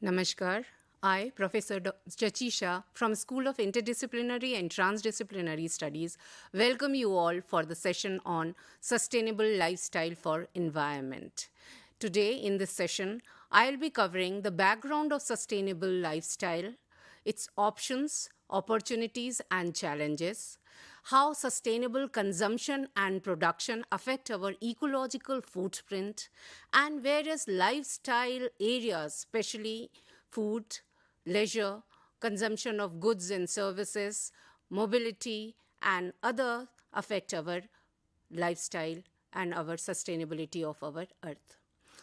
Namaskar. I, Professor Chachi Shah from School of Interdisciplinary and Transdisciplinary Studies, welcome you all for the session on Sustainable Lifestyle for Environment. Today, in this session, I'll be covering the background of sustainable lifestyle, its options, opportunities, and challenges, how sustainable consumption and production affect our ecological footprint, and various lifestyle areas, especially food, leisure, consumption of goods and services, mobility, and other affect our lifestyle and our sustainability of our earth.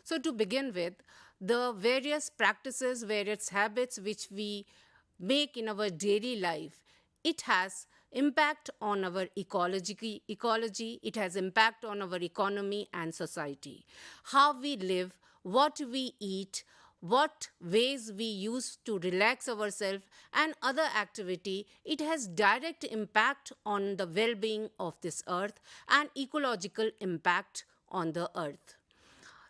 So, to begin with, the various practices, various habits which we make in our daily life, it has impact on our ecology, it has impact on our economy and society. How we live, what we eat, what ways we use to relax ourselves and other activity, it has direct impact on the well-being of this earth and ecological impact on the earth.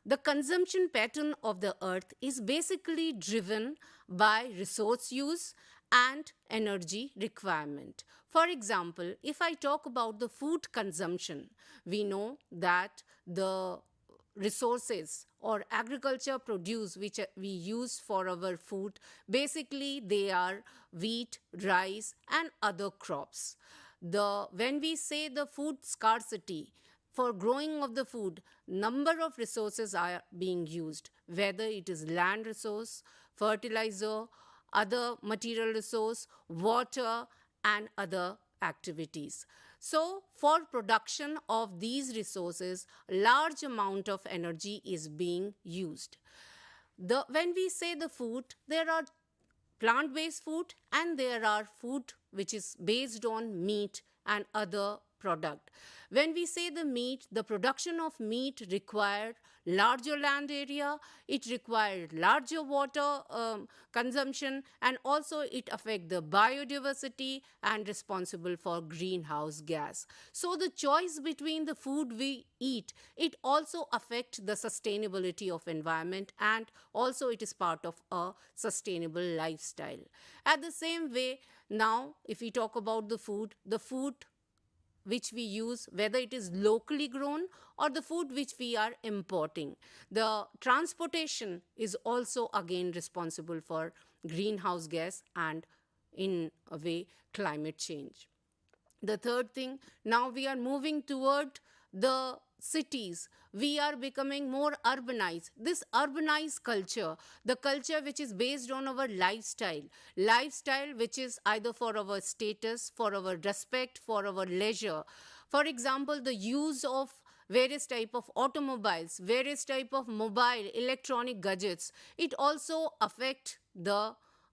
The consumption pattern of the earth is basically driven by resource use and energy requirement. For example, if I talk about the food consumption, we know that the resources or agriculture produce which we use for our food, basically they are wheat, rice, and other crops. When we say the food scarcity, for growing of the food, number of resources are being used, whether it is land resource, fertilizer, other material resource, water, and other activities. So, for production of these resources, large amount of energy is being used. When we say the food, there are plant-based food and there are food which is based on meat and other product. When we say the meat, the production of meat required larger land area, it required larger water consumption, and also it affect the biodiversity and responsible for greenhouse gas. So the choice between the food we eat, it also affect the sustainability of environment, and also it is part of a sustainable lifestyle. At the same way, now if we talk about the food which we use, whether it is locally grown or the food which we are importing. The transportation is also again responsible for greenhouse gas and in a way climate change. The third thing, now we are moving toward the cities. We are becoming more urbanized. This urbanized culture, the culture which is based on our lifestyle which is either for our status, for our respect, for our leisure. For example, the use of various type of automobiles, various type of mobile electronic gadgets, it also affect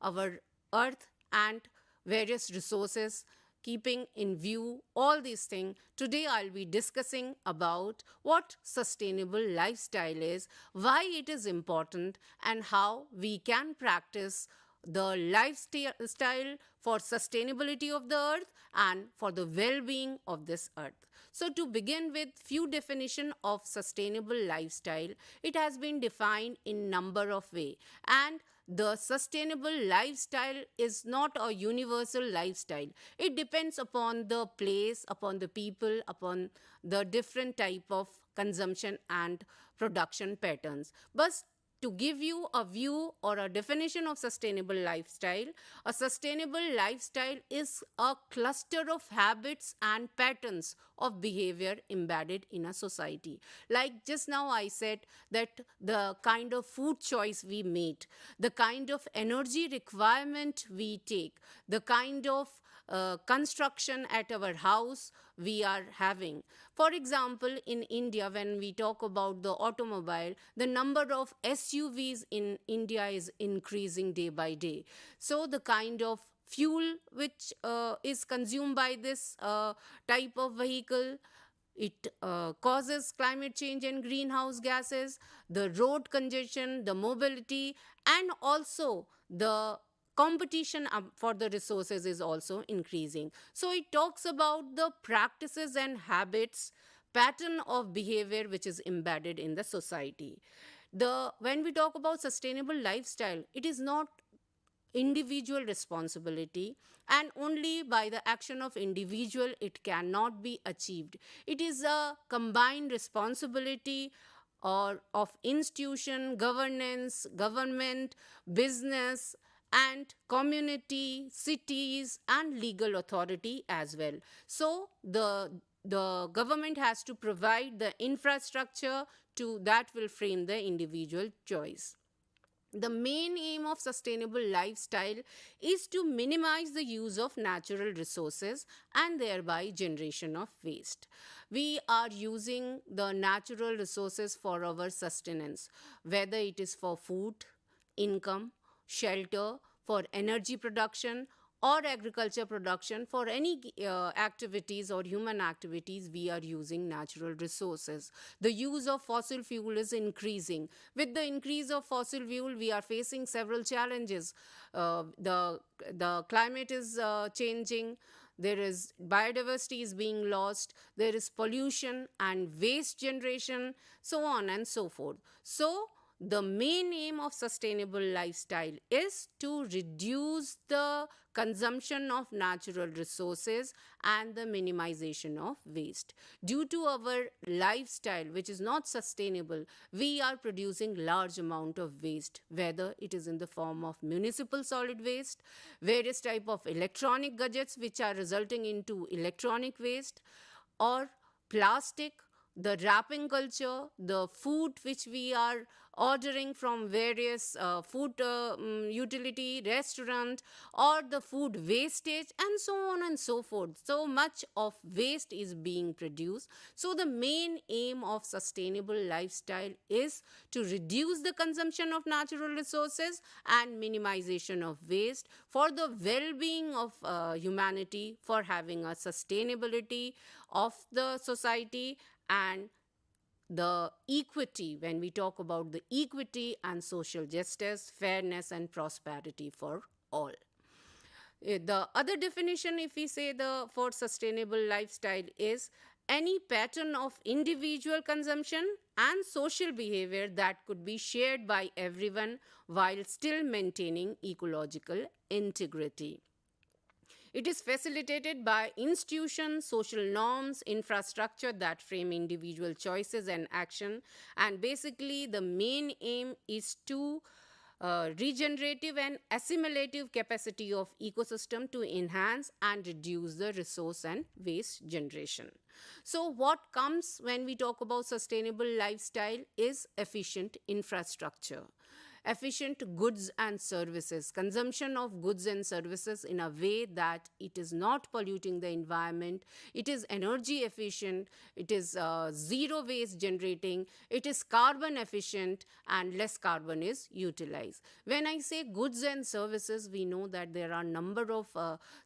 our earth and various resources. Keeping in view all these things, today I'll be discussing about what sustainable lifestyle is, why it is important, and how we can practice the lifestyle for sustainability of the earth and for the well-being of this earth. So to begin with, few definition of sustainable lifestyle, it has been defined in number of ways, and the sustainable lifestyle is not a universal lifestyle. It depends upon the place, upon the people, upon the different type of consumption and production patterns. But to give you a view or a definition of sustainable lifestyle, a sustainable lifestyle is a cluster of habits and patterns of behavior embedded in a society. Like just now I said that the kind of food choice we made, the kind of energy requirement we take, the kind of construction at our house we are having. For example, in India, when we talk about the automobile, the number of SUVs in India is increasing day by day. So the kind of fuel which is consumed by this type of vehicle, it causes climate change and greenhouse gases, the road congestion, the mobility, and also the competition for the resources is also increasing. So it talks about the practices and habits, pattern of behavior which is embedded in the society. When we talk about sustainable lifestyle, it is not individual responsibility, and only by the action of individual it cannot be achieved. It is a combined responsibility or of institution, governance, government, business, and community, cities, and legal authority as well. So the government has to provide the infrastructure to that will frame the individual choice. The main aim of sustainable lifestyle is to minimize the use of natural resources and thereby generation of waste. We are using the natural resources for our sustenance, whether it is for food, income, shelter, for energy production, or agriculture production. For any activities or human activities, we are using natural resources. The use of fossil fuel is increasing. With the increase of fossil fuel, we are facing several challenges. The climate is changing. There is biodiversity is being lost. There is pollution and waste generation, so on and so forth. So the main aim of sustainable lifestyle is to reduce the consumption of natural resources and the minimization of waste. Due to our lifestyle, which is not sustainable, we are producing large amount of waste, whether it is in the form of municipal solid waste, various type of electronic gadgets which are resulting into electronic waste, or plastic, the wrapping culture, the food which we are ordering from various food utility restaurant, or the food wastage, and so on and so forth. So much of waste is being produced. So the main aim of sustainable lifestyle is to reduce the consumption of natural resources and minimization of waste for the well-being of humanity, for having a sustainability of the society, and the equity, when we talk about the equity and social justice, fairness, and prosperity for all. The other definition, if we say the for sustainable lifestyle, is any pattern of individual consumption and social behavior that could be shared by everyone while still maintaining ecological integrity. It is facilitated by institutions, social norms, infrastructure that frame individual choices and action. And basically, the main aim is to regenerative and assimilative capacity of ecosystem to enhance and reduce the resource and waste generation. So what comes when we talk about sustainable lifestyle is efficient infrastructure, efficient goods and services, consumption of goods and services in a way that it is not polluting the environment, it is energy efficient, it is zero waste generating, it is carbon efficient, and less carbon is utilized. When I say goods and services, we know that there are number of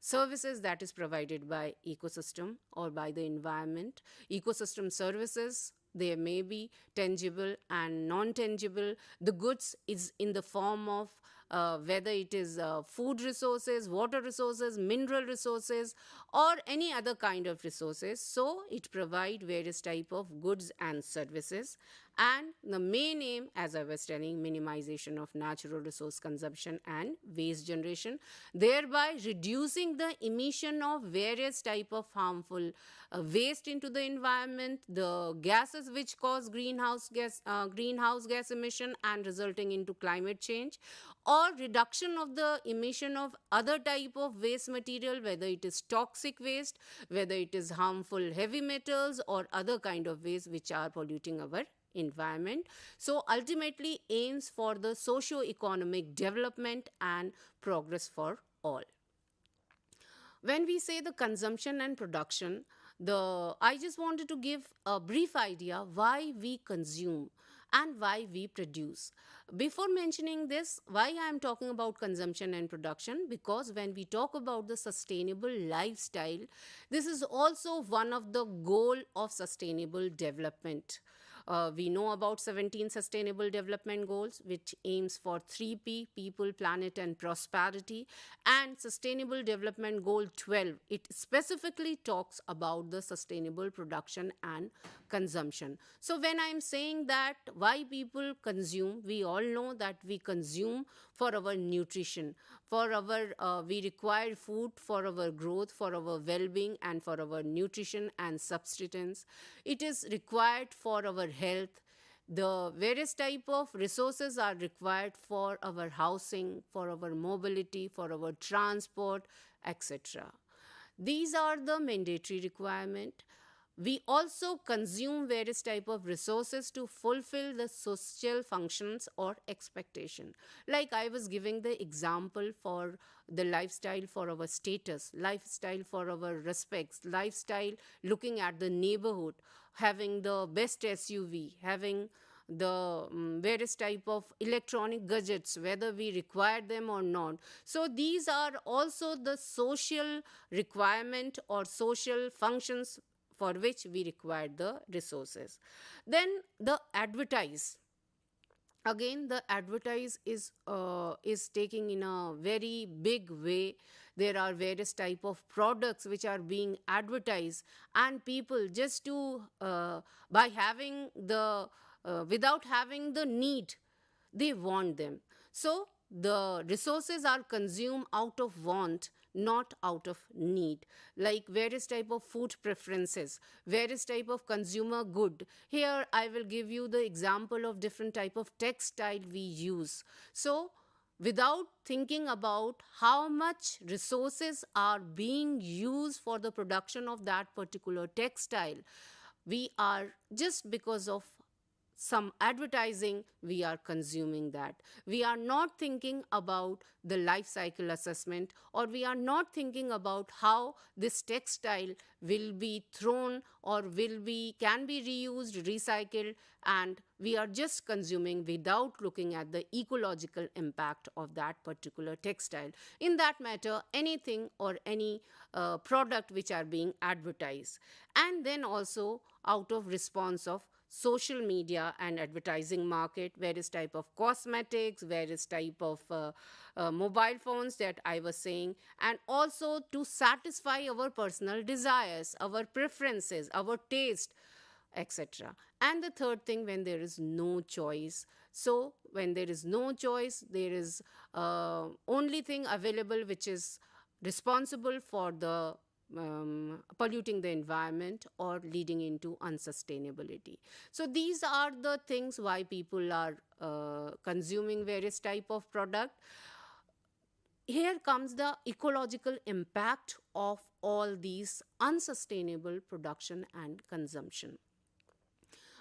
services that is provided by ecosystem or by the environment. Ecosystem services, there may be tangible and non-tangible. The goods is in the form of whether it is food resources, water resources, mineral resources, or any other kind of resources. So it provides various type of goods and services. And the main aim, as I was telling, minimization of natural resource consumption and waste generation, thereby reducing the emission of various type of harmful waste into the environment, the gases which cause greenhouse gas emission and resulting into climate change, or reduction of the emission of other type of waste material, whether it is toxic waste, whether it is harmful heavy metals, or other kind of waste which are polluting our environment. So ultimately aims for the socio-economic development and progress for all. When we say the consumption and production, I just wanted to give a brief idea why we consume and why we produce. Before mentioning this, why I am talking about consumption and production, because when we talk about the sustainable lifestyle, this is also one of the goal of sustainable development. We know about 17 Sustainable Development Goals, which aims for 3P, people, planet, and prosperity. And Sustainable Development Goal 12, it specifically talks about the sustainable production and consumption. So when I'm saying that why people consume, we all know that we consume for our nutrition, for our we require food for our growth, for our well-being, and for our nutrition and subsistence. It is required for our health. The various type of resources are required for our housing, for our mobility, for our transport, etc. These are the mandatory requirement. We also consume various type of resources to fulfill the social functions or expectation. Like I was giving the example for the lifestyle for our status, lifestyle for our respects, lifestyle looking at the neighborhood, having the best SUV, having the various type of electronic gadgets, whether we require them or not. So these are also the social requirement or social functions for which we require the resources. Then the advertise. Again, the advertise is taking in a very big way. There are various type of products which are being advertised, and people just to by having the without having the need, they want them. So the resources are consumed out of want, not out of need. Like various type of food preferences, various type of consumer good. Here I will give you the example of different type of textile we use. So without thinking about how much resources are being used for the production of that particular textile, we are, just because of some advertising, we are consuming that. We are not thinking about the life cycle assessment, or we are not thinking about how this textile will be thrown or can be reused, recycled, and we are just consuming without looking at the ecological impact of that particular textile. In that matter, anything or any product which are being advertised. And then also out of response of social media and advertising market, various type of cosmetics, various type of mobile phones that I was saying, and also to satisfy our personal desires, our preferences, our taste, etc. And the third thing, when there is no choice. So when there is no choice, there is only thing available which is responsible for the polluting the environment or leading into unsustainability. So these are the things why people are consuming various type of product. Here comes the ecological impact of all these unsustainable production and consumption.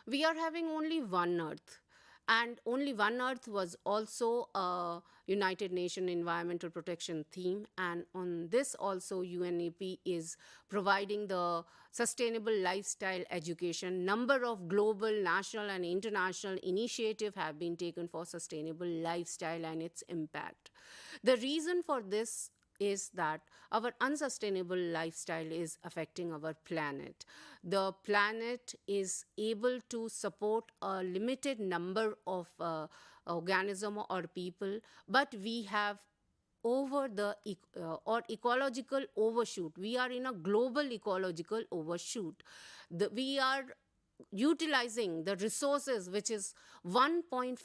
We are having only one earth, and only one earth was also a United Nations environmental protection theme, and on this also UNEP is providing the sustainable lifestyle education. Number of global, national and international initiatives have been taken for sustainable lifestyle and its impact. The reason for this is that our unsustainable lifestyle is affecting our planet. The planet is able to support a limited number of organism or people, but we have over the or ecological overshoot. We are in a global ecological overshoot. We are utilizing the resources which is 1.5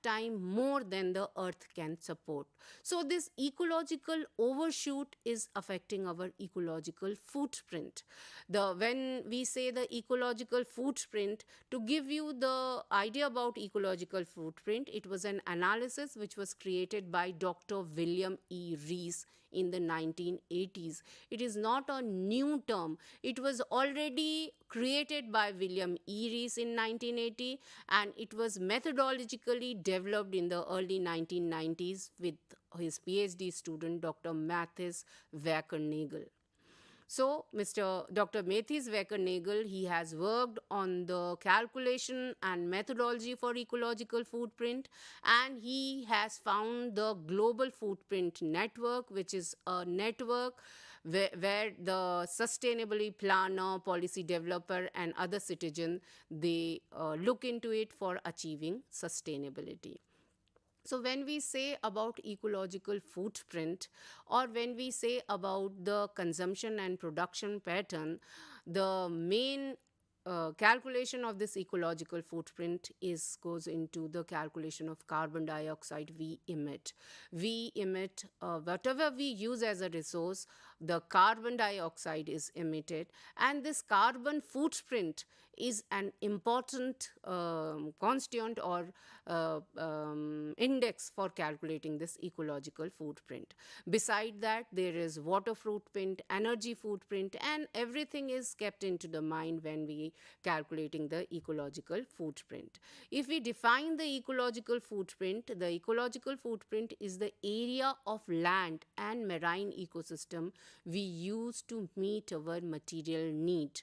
times more than the earth can support. So this ecological overshoot is affecting our ecological footprint. When we say the ecological footprint, to give you the idea about ecological footprint, it was an analysis which was created by Dr. William E. Rees in the 1980s. It is not a new term. It was already created by William E. Rees in 1980, and it was methodologically developed in the early 1990s with his PhD student, Dr. Mathis Wackernagel. So, Dr. Mathis Wackernagel, he has worked on the calculation and methodology for ecological footprint, and he has found the global footprint network, which is a network where the sustainably planner, policy developer, and other citizens, they look into it for achieving sustainability. So when we say about ecological footprint, or when we say about the consumption and production pattern, the main calculation of this ecological footprint goes into the calculation of carbon dioxide we emit. We emit whatever we use as a resource, the carbon dioxide is emitted, and this carbon footprint is an important constituent or index for calculating this ecological footprint. Beside that, there is water footprint, energy footprint, and everything is kept into the mind when we calculating the ecological footprint. If we define the ecological footprint is the area of land and marine ecosystem we use to meet our material need.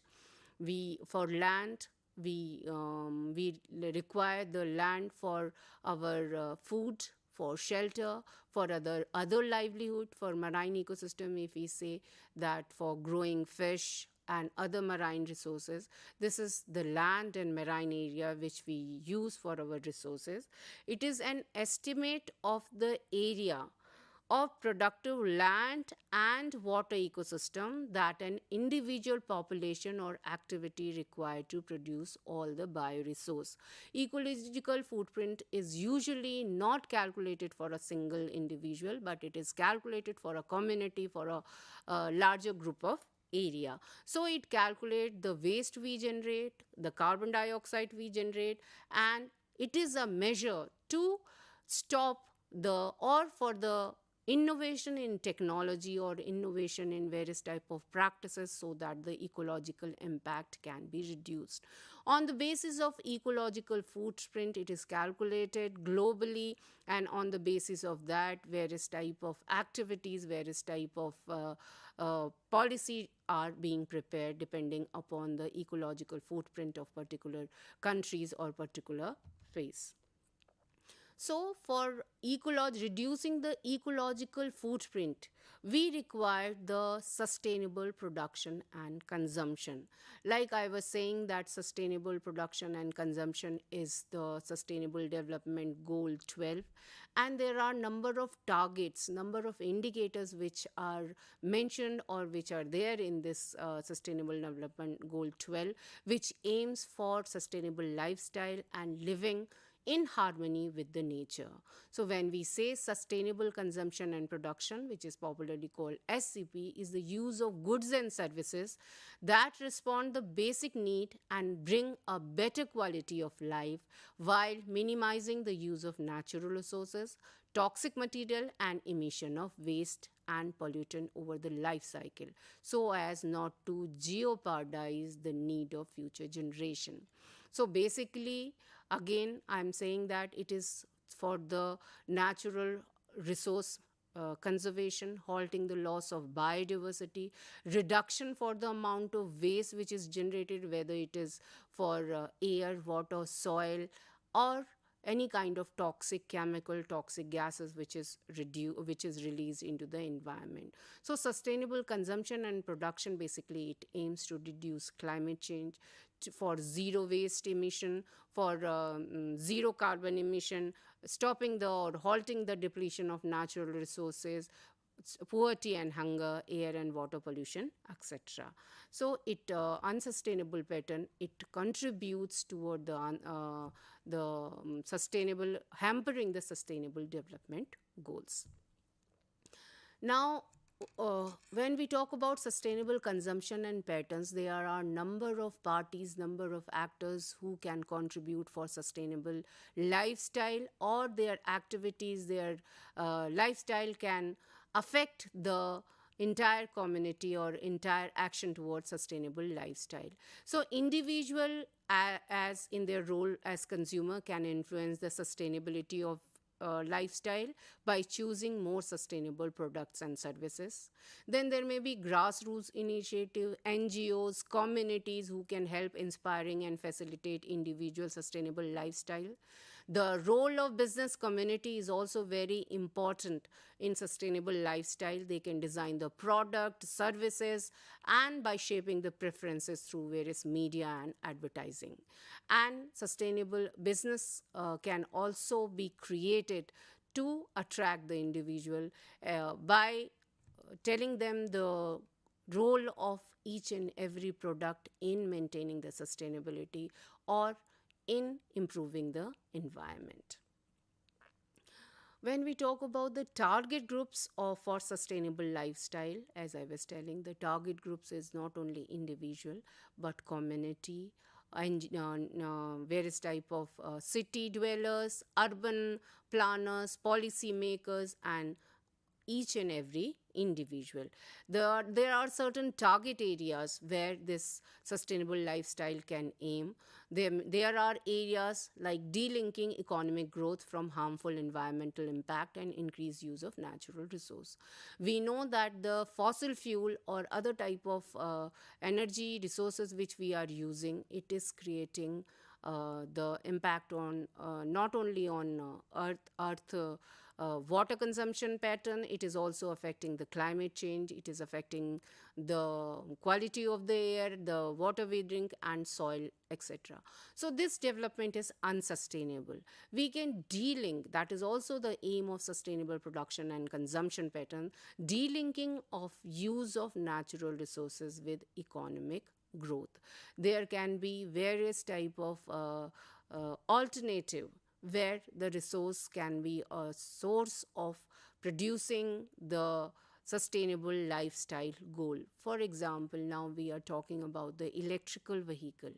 For land, we require the land for our food, for shelter, for other livelihood. For marine ecosystem, if we say that for growing fish and other marine resources, this is the land and marine area which we use for our resources. It is an estimate of the area of productive land and water ecosystem that an individual population or activity required to produce all the bioresource. Ecological footprint is usually not calculated for a single individual, but it is calculated for a community, for a larger group of area. So it calculates the waste we generate, the carbon dioxide we generate, and it is a measure to stop for the innovation in technology or innovation in various type of practices so that the ecological impact can be reduced. On the basis of ecological footprint, it is calculated globally, and on the basis of that, various type of activities, various type of policy are being prepared depending upon the ecological footprint of particular countries or particular phase. So for reducing the ecological footprint, we require the sustainable production and consumption. Like I was saying, that sustainable production and consumption is the Sustainable Development Goal 12, and there are number of targets, number of indicators which are mentioned or which are there in this Sustainable Development Goal 12, which aims for sustainable lifestyle and living in harmony with the nature. So when we say sustainable consumption and production, which is popularly called SCP, is the use of goods and services that respond the basic need and bring a better quality of life while minimizing the use of natural resources, toxic material, and emission of waste and pollutant over the life cycle, so as not to jeopardize the need of future generation. So basically, again, I'm saying that it is for the natural resource conservation, halting the loss of biodiversity, reduction for the amount of waste which is generated, whether it is for air, water, soil, or any kind of toxic chemical, toxic gases which is released into the environment. So sustainable consumption and production, basically it aims to reduce climate change, for zero waste emission, for zero carbon emission, stopping or halting the depletion of natural resources, poverty and hunger, air and water pollution, etc. So it unsustainable pattern, it contributes toward the sustainable, hampering the sustainable development goals. Now, when we talk about sustainable consumption and patterns, there are number of parties, number of actors who can contribute for sustainable lifestyle, or their activities, their lifestyle can affect the entire community or entire action towards sustainable lifestyle. So individual as in their role as consumer can influence the sustainability of lifestyle by choosing more sustainable products and services. Then there may be grassroots initiative, NGOs, communities who can help inspiring and facilitate individual sustainable lifestyle. The role of business community is also very important in sustainable lifestyle. They can design the product, services, and by shaping the preferences through various media and advertising. And sustainable business can also be created to attract the individual by telling them the role of each and every product in maintaining the sustainability or in improving the environment. When we talk about the target groups for sustainable lifestyle, as I was telling, the target groups is not only individual but community and various type of city dwellers, urban planners, policy makers, and each and every individual. There are certain target areas where this sustainable lifestyle can aim. There are areas like delinking economic growth from harmful environmental impact and increased use of natural resource. We know that the fossil fuel or other type of energy resources which we are using, it is creating the impact on not only on earth water consumption pattern, it is also affecting the climate change, it is affecting the quality of the air, the water we drink, and soil, etc. So this development is unsustainable. We can de-link, that is also the aim of sustainable production and consumption pattern, de-linking of use of natural resources with economic growth. There can be various type of alternative where the resource can be a source of producing the sustainable lifestyle goal. For example, now we are talking about the electrical vehicle.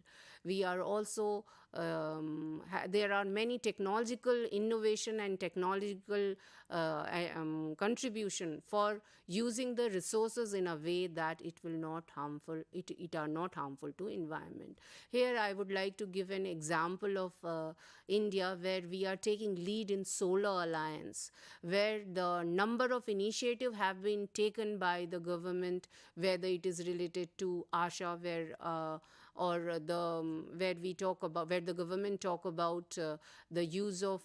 We are also, there are many technological innovation and technological contribution for using the resources in a way that it will not harmful, it are not harmful to environment. Here I would like to give an example of India, where we are taking lead in solar alliance, where the number of initiative have been taken by the government, whether it is related to ASHA, where or the where we talk about, where the government talk about the use of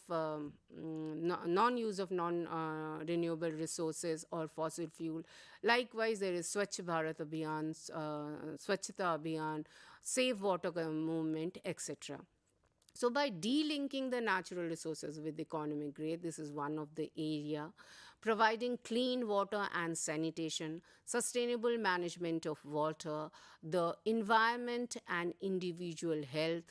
non-use of non-renewable resources or fossil fuel. Likewise, there is Swachh Bharat Abhiyan, Swachhata Abhiyan, Save Water Movement, etc. So by delinking the natural resources with economic growth, this is one of the area. Providing clean water and sanitation, sustainable management of water, the environment and individual health,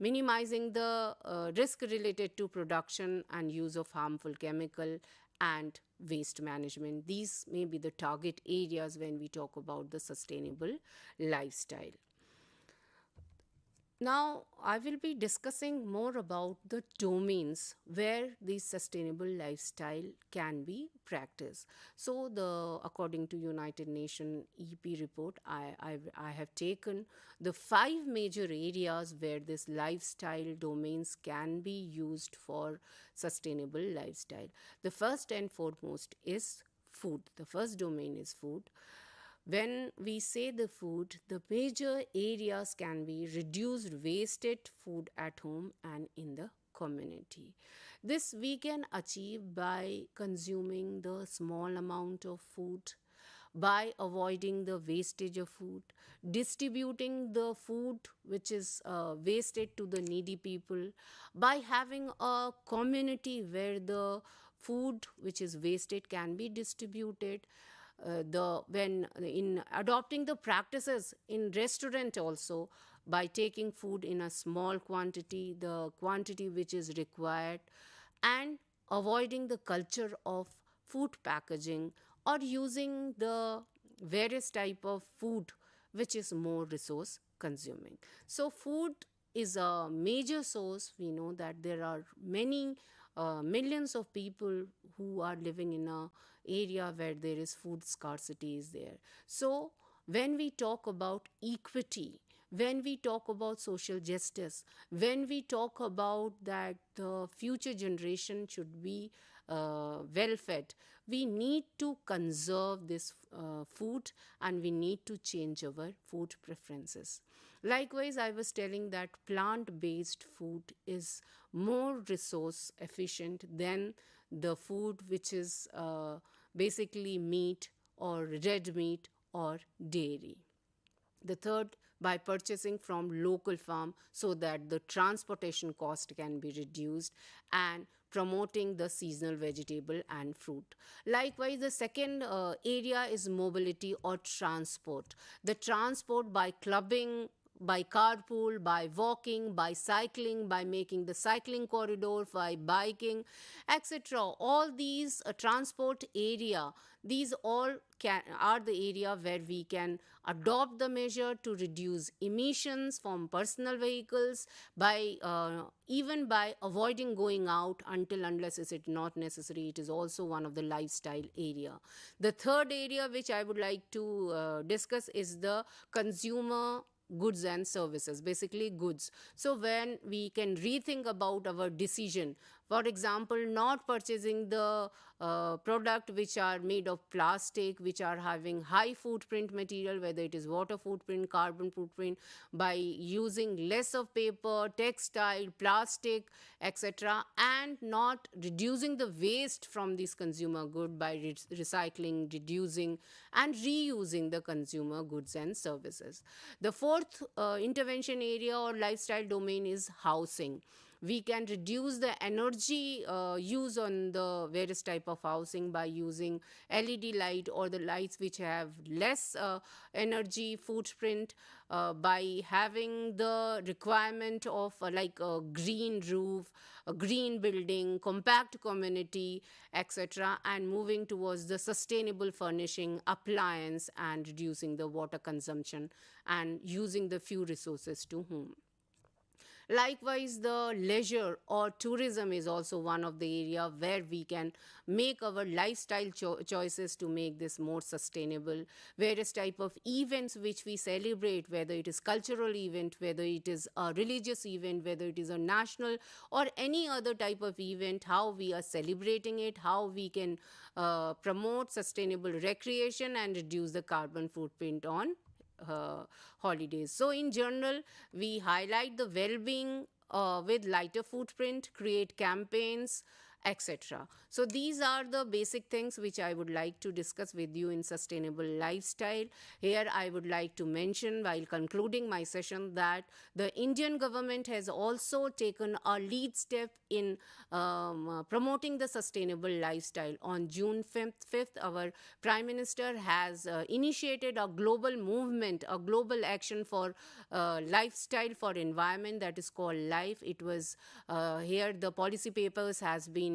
minimizing the risk related to production and use of harmful chemical, and waste management. These may be the target areas when we talk about the sustainable lifestyle. Now, I will be discussing more about the domains where the sustainable lifestyle can be practiced. So, according to United Nations EP report, I have taken the 5 major areas where this lifestyle domains can be used for sustainable lifestyle. The first and foremost is food. The first domain is food. When we say the food, the major areas can be reduced wasted food at home and in the community. This we can achieve by consuming the small amount of food, by avoiding the wastage of food, distributing the food which is wasted to the needy people, by having a community where the food which is wasted can be distributed. When in adopting the practices in restaurant also, by taking food in a small quantity, the quantity which is required, and avoiding the culture of food packaging or using the various type of food which is more resource consuming. So food is a major source. We know that there are many millions of people who are living in a area where there is food scarcity is there. So when we talk about equity, when we talk about social justice, when we talk about that the future generation should be well fed, we need to conserve this food and we need to change our food preferences. Likewise, I was telling that plant based food is more resource efficient than the food which is basically meat or red meat or dairy. The third, by purchasing from local farm so that the transportation cost can be reduced, and promoting the seasonal vegetable and fruit. Likewise, the second area is mobility or transport. The transport by clubbing, by carpool, by walking, by cycling, by making the cycling corridor, by biking, etc. All these transport area, these all are the area where we can adopt the measure to reduce emissions from personal vehicles by even by avoiding going out until unless is it not necessary. It is also one of the lifestyle area. The third area which I would like to discuss is the consumer goods and services, basically goods. So when we can rethink about our decision, for example, not purchasing the product which are made of plastic, which are having high footprint material, whether it is water footprint, carbon footprint, by using less of paper, textile, plastic, etc., and not reducing the waste from this consumer good by recycling, reducing and reusing the consumer goods and services. The fourth intervention area or lifestyle domain is housing. We can reduce the energy use on the various type of housing by using LED light or the lights which have less energy footprint, by having the requirement of like a green roof, a green building, compact community, etc., and moving towards the sustainable furnishing, appliance, and reducing the water consumption and using the few resources to whom. Likewise, the leisure or tourism is also one of the area where we can make our lifestyle choices to make this more sustainable. Various type of events which we celebrate, whether it is cultural event, whether it is a religious event, whether it is a national or any other type of event, how we are celebrating it, how we can promote sustainable recreation and reduce the carbon footprint on holidays. So in general, we highlight the well-being with lighter footprint, create campaigns, etc. So these are the basic things which I would like to discuss with you in sustainable lifestyle. Here I would like to mention while concluding my session that the Indian government has also taken a lead step in promoting the sustainable lifestyle. On June 5th, our Prime Minister has initiated a global movement, a global action for lifestyle for environment, that is called LIFE. It was here the policy papers has been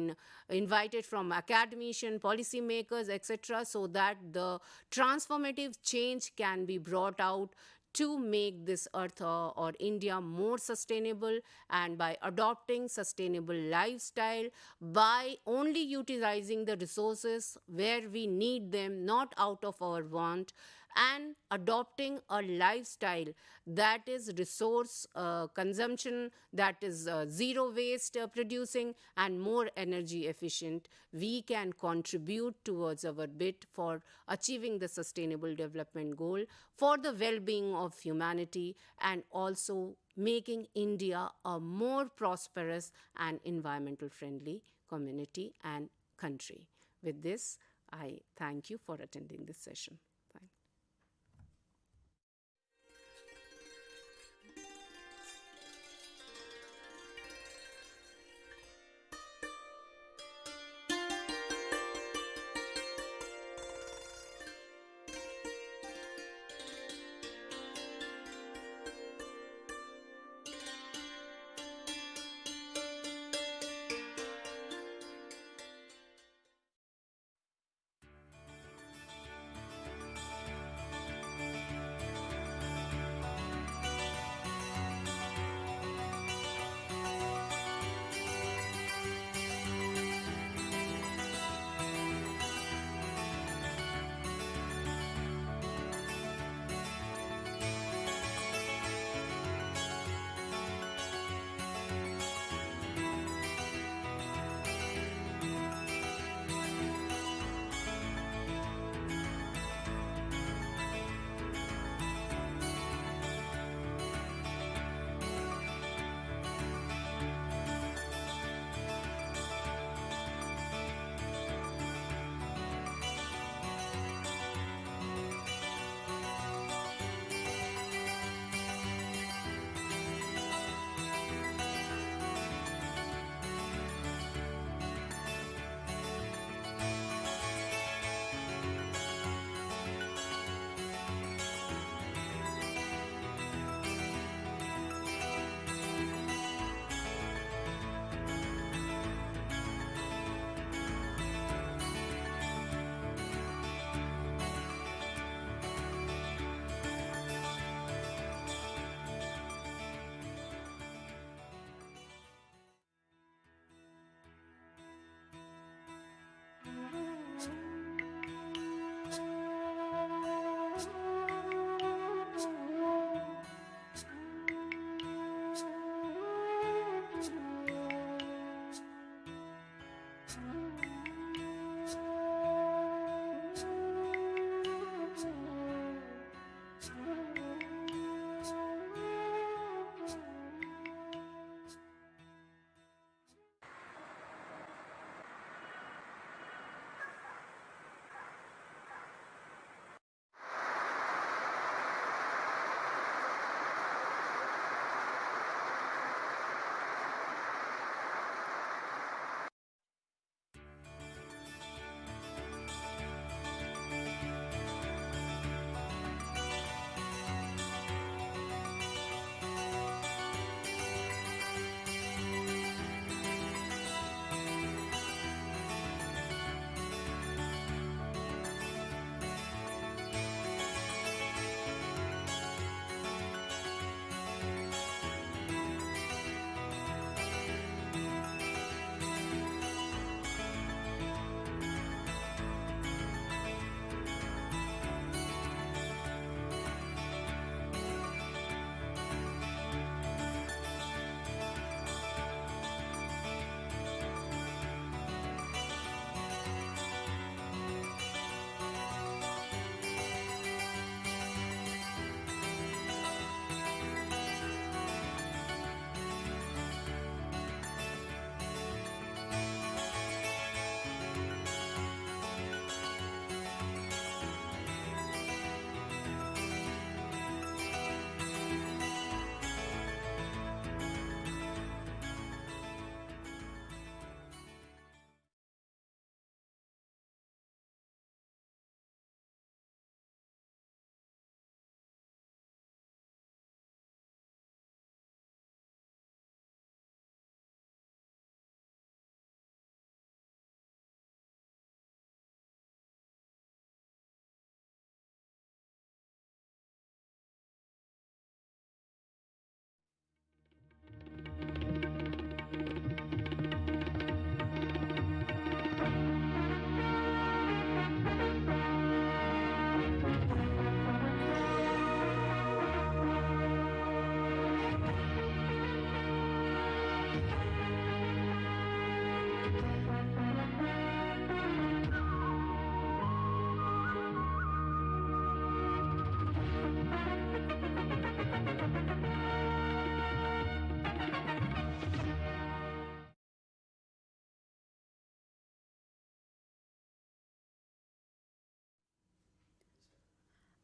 invited from academicians, policymakers, etc., so that the transformative change can be brought out to make this earth or India more sustainable, and by adopting sustainable lifestyle, by only utilizing the resources where we need them, not out of our want, and adopting a lifestyle that is resource consumption, that is zero waste producing and more energy efficient, we can contribute towards our bit for achieving the sustainable development goal for the well-being of humanity, and also making India a more prosperous and environmental friendly community and country. With this, I thank you for attending this session.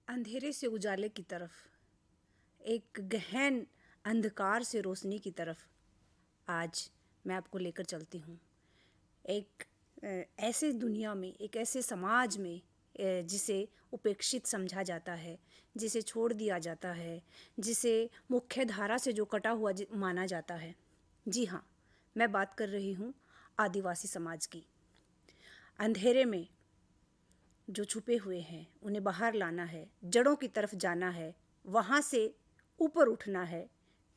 अंधेरे से उजाले की तरफ, एक गहन अंधकार से रोशनी की तरफ आज मैं आपको लेकर चलती हूँ। एक ऐसे दुनिया में, एक ऐसे समाज में जिसे उपेक्षित समझा जाता है, जिसे छोड़ दिया जाता है, जिसे मुख्य धारा से जो कटा हुआ माना जाता है। जी हाँ, मैं बात कर रही हूँ आदिवासी समाज की। अंधेरे में जो छुपे हुए हैं उन्हें बाहर लाना है, जड़ों की तरफ जाना है, वहाँ से ऊपर उठना है,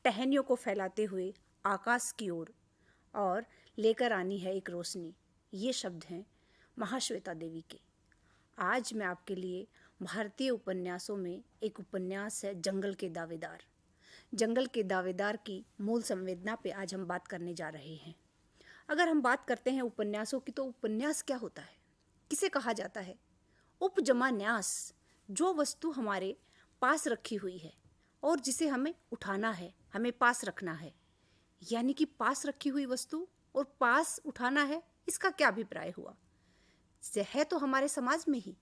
टहनियों को फैलाते हुए आकाश की ओर और लेकर आनी है एक रोशनी। ये शब्द हैं महाश्वेता देवी के। आज मैं आपके लिए भारतीय उपन्यासों में एक उपन्यास है जंगल के दावेदार। जंगल के दावेदार की मूल संवेदना पे आज हम बात करने जा रहे हैं। अगर हम बात करते हैं उपन्यासों की, तो उपन्यास क्या होता है, किसे कहा जाता है? उपजमा न्यास, जो वस्तु हमारे पास रखी हुई है और जिसे हमें उठाना है, हमें पास रखना है। यानी कि पास रखी हुई वस्तु और पास उठाना है, इसका क्या अभिप्राय हुआ? है तो हमारे समाज में ही,